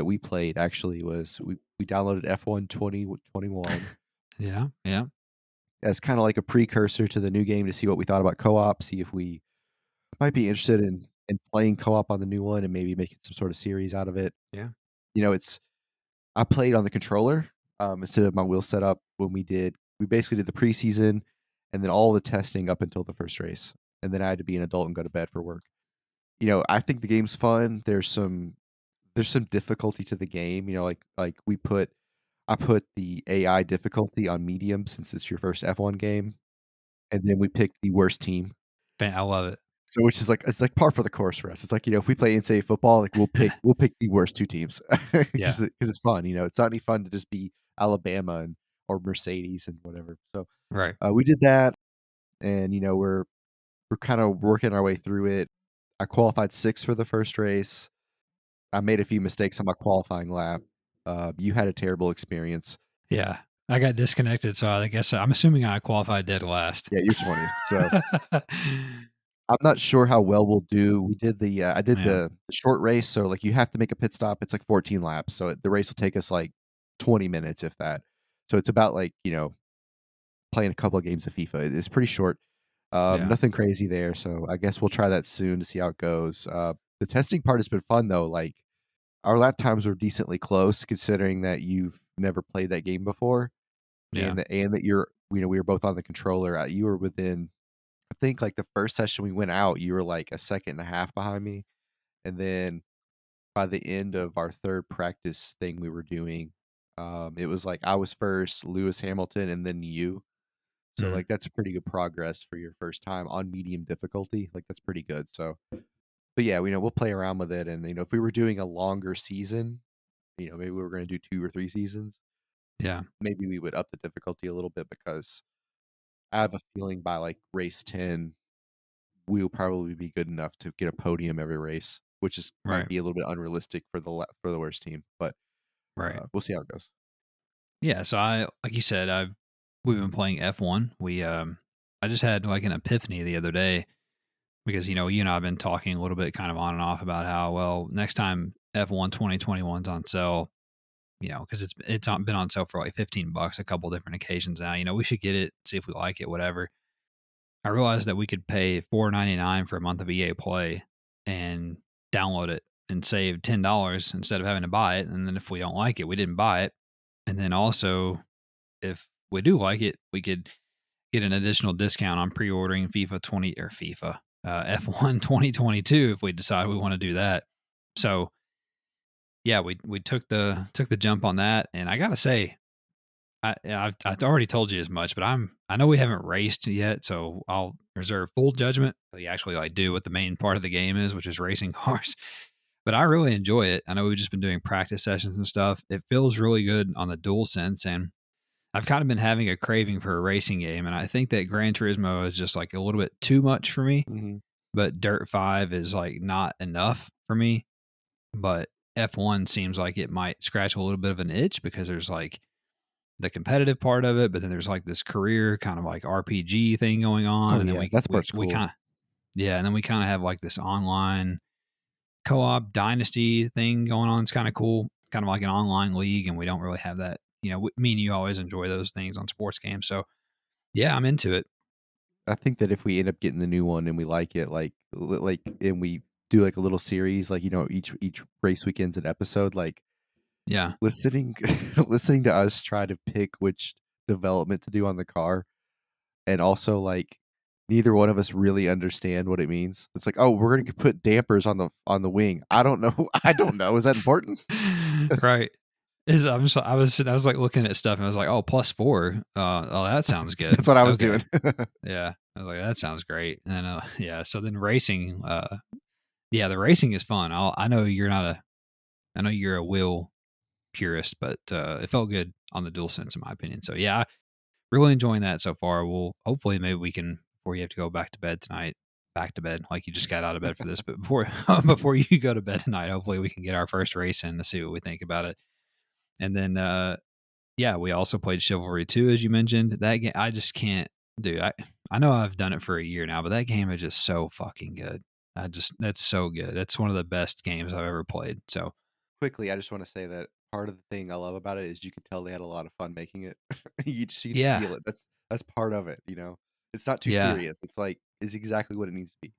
we played actually was we downloaded F1 2021 Yeah. Yeah. as kind of like a precursor to the new game to see what we thought about co-op, see if we might be interested in playing co-op on the new one and maybe making some sort of series out of it. Yeah. It's I played on the controller instead of my wheel setup when we basically did the preseason and then all the testing up until the first race. And then I had to be an adult and go to bed for work. I think the game's fun. There's some difficulty to the game, like I put the AI difficulty on medium since it's your first F1 game, and then we picked the worst team. I love it. So which is like it's like par for the course for us. It's like, if we play NCAA football, like we'll pick the worst 2 teams Yeah. because it's fun. It's not any fun to just be Alabama or Mercedes and whatever. So Right. we did that, and we're kind of working our way through it. I qualified 6th for the first race. I made a few mistakes on my qualifying lap. You had a terrible experience. Yeah. I got disconnected, so I guess I'm assuming I qualified dead last. Yeah, you're 20th. So I'm not sure how well we'll do. We did I did Yeah. the short race, so like you have to make a pit stop. It's like 14 laps, so the race will take us like 20 minutes, if that. So it's about like playing a couple of games of FIFA. It's pretty short. Yeah. Nothing crazy there. So I guess we'll try that soon to see how it goes. The testing part has been fun though. Like our lap times were decently close, considering that you've never played that game before, Yeah. and that we were both on the controller. You were within, I think, like the first session we went out, you were like a second and a half behind me, and then by the end of our third practice thing we were doing, it was like I was first, Lewis Hamilton, and then you. So Mm. like that's a pretty good progress for your first time on medium difficulty. Like that's pretty good. So, but yeah, we'll play around with it, and if we were doing a longer season, maybe we were going to do 2 or 3 seasons, Yeah. maybe we would up the difficulty a little bit, because I have a feeling by like race 10, we'll probably be good enough to get a podium every race, which is might Right. be a little bit unrealistic for the worst team, but Right. we'll see how it goes. Yeah. So like you said, we've been playing F1. I just had like an epiphany the other day because, you and I have been talking a little bit kind of on and off about how, well, next time F1 2021's on sale, because been on sale for like $15 a couple different occasions now. We should get it, see if we like it, whatever. I realized that we could pay $4.99 for a month of EA Play and download it and save $10 instead of having to buy it. And then if we don't like it, we didn't buy it. And then also, if we do like it, we could get an additional discount on pre-ordering F1 2022 if we decide we want to do that. So yeah, we took the jump on that, and I gotta say, I've already told you as much, but I know we haven't raced yet, so I'll reserve full judgment. You actually like do what the main part of the game is, which is racing cars. But I really enjoy it. I know we've just been doing practice sessions and stuff. It feels really good on the DualSense, and I've kind of been having a craving for a racing game, and I think that Gran Turismo is just like a little bit too much for me. Mm-hmm. But Dirt 5 is like not enough for me. But F1 seems like it might scratch a little bit of an itch because there's like the competitive part of it, but then there's like this career kind of like RPG thing going on, Oh and then yeah, that part's we cool. kind of and then we kind of have like this online co-op dynasty thing going on. It's kind of cool, kind of like an online league, and we don't really have that. You know, me and you always enjoy those things on sports games, so yeah, I'm into it. I think that if we end up getting the new one and we like it, and we do like a little series, like each race weekend's an episode, like Yeah, listening listening to us try to pick which development to do on the car, and also like neither one of us really understand what it means. It's like, oh, we're gonna put dampers on the wing. I don't know. I don't know. Is that important? right. I was like looking at stuff and I was like, oh, +4. Oh, that sounds good. That's what I was Okay. doing. Yeah. I was like, that sounds great. And yeah, so then racing, yeah, the racing is fun. I know I know you're a wheel purist, but it felt good on the DualSense in my opinion. So yeah, really enjoying that so far. We'll hopefully maybe we can before you have to go back to bed tonight, back to bed like you just got out of bed for this, but before before you go to bed tonight, hopefully we can get our first race in to see what we think about it. And then yeah, we also played Chivalry 2 as you mentioned. That game I just can't dude, I know I've done it for a year now, but that game is just so fucking good. That's so good. It's one of the best games I've ever played. So Quickly, I just want to say that part of the thing I love about it is you can tell they had a lot of fun making it. You can yeah, feel it. That's part of it. It's not too yeah, serious. It's exactly what it needs to be.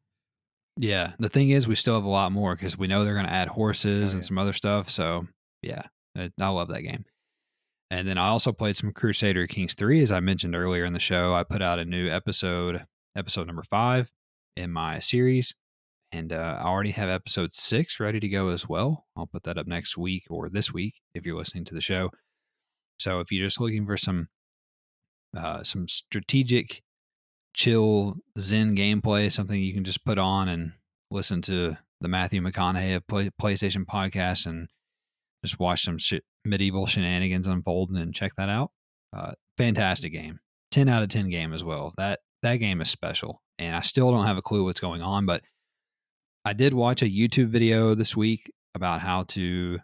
yeah. The thing is, we still have a lot more because we know they're going to add horses Oh and yeah. some other stuff. So yeah, I love that game. And then I also played some Crusader Kings 3, as I mentioned earlier in the show. I put out a new episode number 5 in my series. And I already have episode 6 ready to go as well. I'll put that up next week or this week if you're listening to the show. So if you're just looking for some strategic, chill Zen gameplay, something you can just put on and listen to the Matthew McConaughey of PlayStation podcast and just watch some medieval shenanigans unfold and check that out. Fantastic game. 10 out of 10 game as well. That game is special. And I still don't have a clue what's going on, but I did watch a YouTube video this week about how to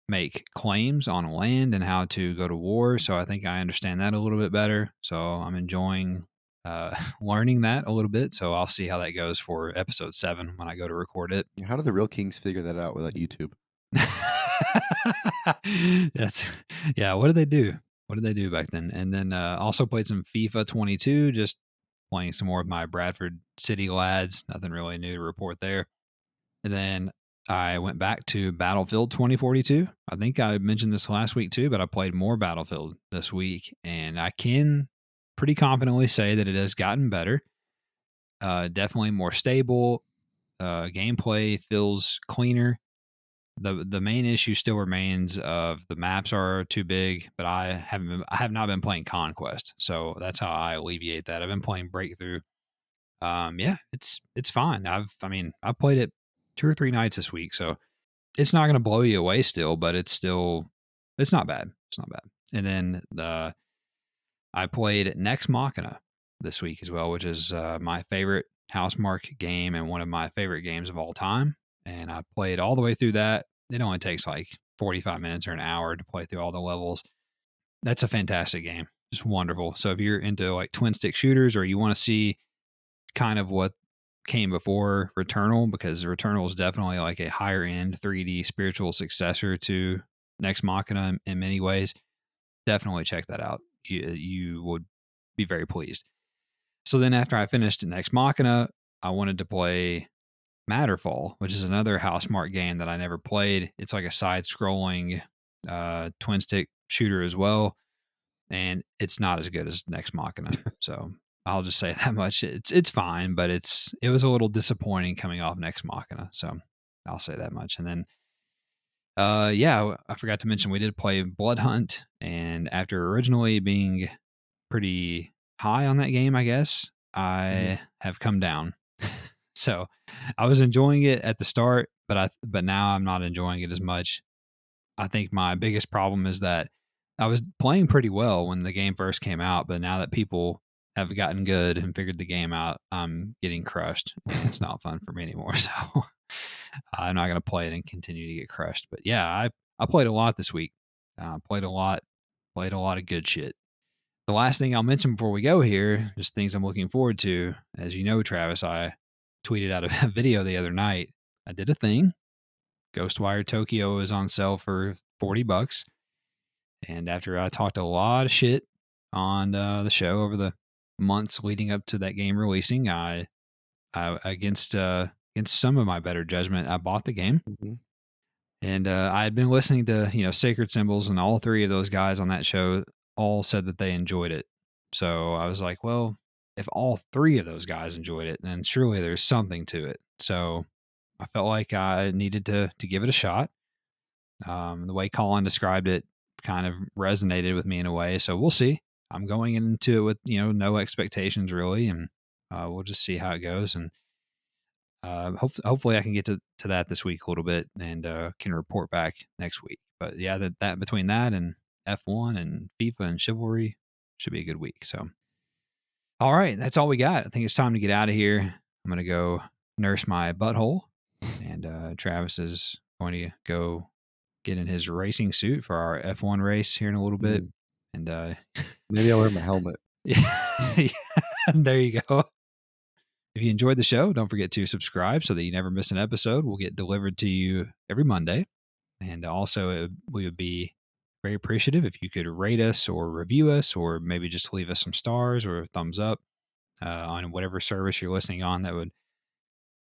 make claims on land and how to go to war. So I think I understand that a little bit better. So I'm enjoying learning that a little bit. So I'll see how that goes for episode 7 when I go to record it. How do the real kings figure that out without YouTube? That's yeah. What did they do? What did they do back then? And then also played some FIFA 22, just playing some more of my Bradford City lads. Nothing really new to report there. And then I went back to Battlefield 2042. I think I mentioned this last week too, but I played more Battlefield this week, and I can pretty confidently say that it has gotten better. Definitely more stable. Gameplay feels cleaner. The main issue still remains of the maps are too big, but I have not been playing Conquest, so that's how I alleviate that. I've been playing Breakthrough. Yeah, it's fine. I've played it 2 or 3 nights this week, so it's not going to blow you away still, but it's not bad. It's not bad. And then I played Nex Machina this week as well, which is my favorite Housemarque game and one of my favorite games of all time. And I played all the way through that. It only takes like 45 minutes or an hour to play through all the levels. That's a fantastic game. Just wonderful. So if you're into like twin stick shooters or you want to see kind of what came before Returnal, because Returnal is definitely like a higher end 3D spiritual successor to Nex Machina in many ways, definitely check that out. You would be very pleased. So then after I finished Nex Machina, I wanted to play Matterfall, which is another Housemarque game that I never played. It's like a side-scrolling twin stick shooter as well, and it's not as good as Nex Machina. So I'll just say that much. It's fine, but it was a little disappointing coming off Nex Machina. So I'll say that much. And then Yeah, I forgot to mention we did play Blood Hunt, and after originally being pretty high on that game, I guess I have come down. So I was enjoying it at the start, but now I'm not enjoying it as much. I think my biggest problem is that I was playing pretty well when the game first came out, but now that people have gotten good and figured the game out, I'm getting crushed, and it's not fun for me anymore. So I'm not going to play it and continue to get crushed. But yeah, I played a lot this week. Played a lot of good shit. The last thing I'll mention before we go here, just things I'm looking forward to. As you know, Travis, I tweeted out a video the other night. I did a thing. Ghostwire Tokyo is on sale for $40. And after I talked a lot of shit on the show over the months leading up to that game releasing, I against some of my better judgment, I bought the game. And I had been listening to, Sacred Symbols, and all three of those guys on that show all said that they enjoyed it. So I was like, well, if all three of those guys enjoyed it, then surely there's something to it. So I felt like I needed to give it a shot. The way Colin described it kind of resonated with me in a way. So we'll see. I'm going into it with, no expectations really, and we'll just see how it goes. And hopefully I can get to that this week a little bit, and can report back next week. But yeah, that between that and F1 and FIFA and Chivalry should be a good week. So, all right, that's all we got. I think it's time to get out of here. I'm going to go nurse my butthole, and Travis is going to go get in his racing suit for our F1 race here in a little bit. And maybe I'll wear my helmet. Yeah, there you go. If you enjoyed the show, don't forget to subscribe so that you never miss an episode. We'll get delivered to you every Monday. And also, we would be very appreciative if you could rate us or review us, or maybe just leave us some stars or a thumbs up on whatever service you're listening on. That would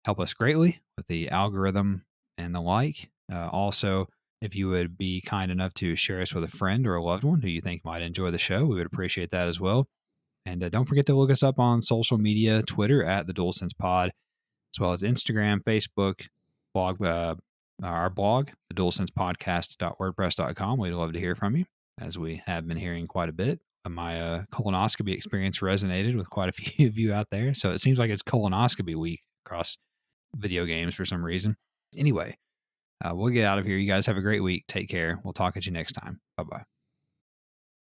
help us greatly with the algorithm and the like. Also, if you would be kind enough to share us with a friend or a loved one who you think might enjoy the show, we would appreciate that as well. And don't forget to look us up on social media, Twitter at the DualSense Pod, as well as Instagram, Facebook, blog, our blog, the DualSensePodcast.wordpress.com. We'd love to hear from you, as we have been hearing quite a bit. My colonoscopy experience resonated with quite a few of you out there. So it seems like it's colonoscopy week across video games for some reason. Anyway, we'll get out of here. You guys have a great week. Take care. We'll talk at you next time. Bye-bye.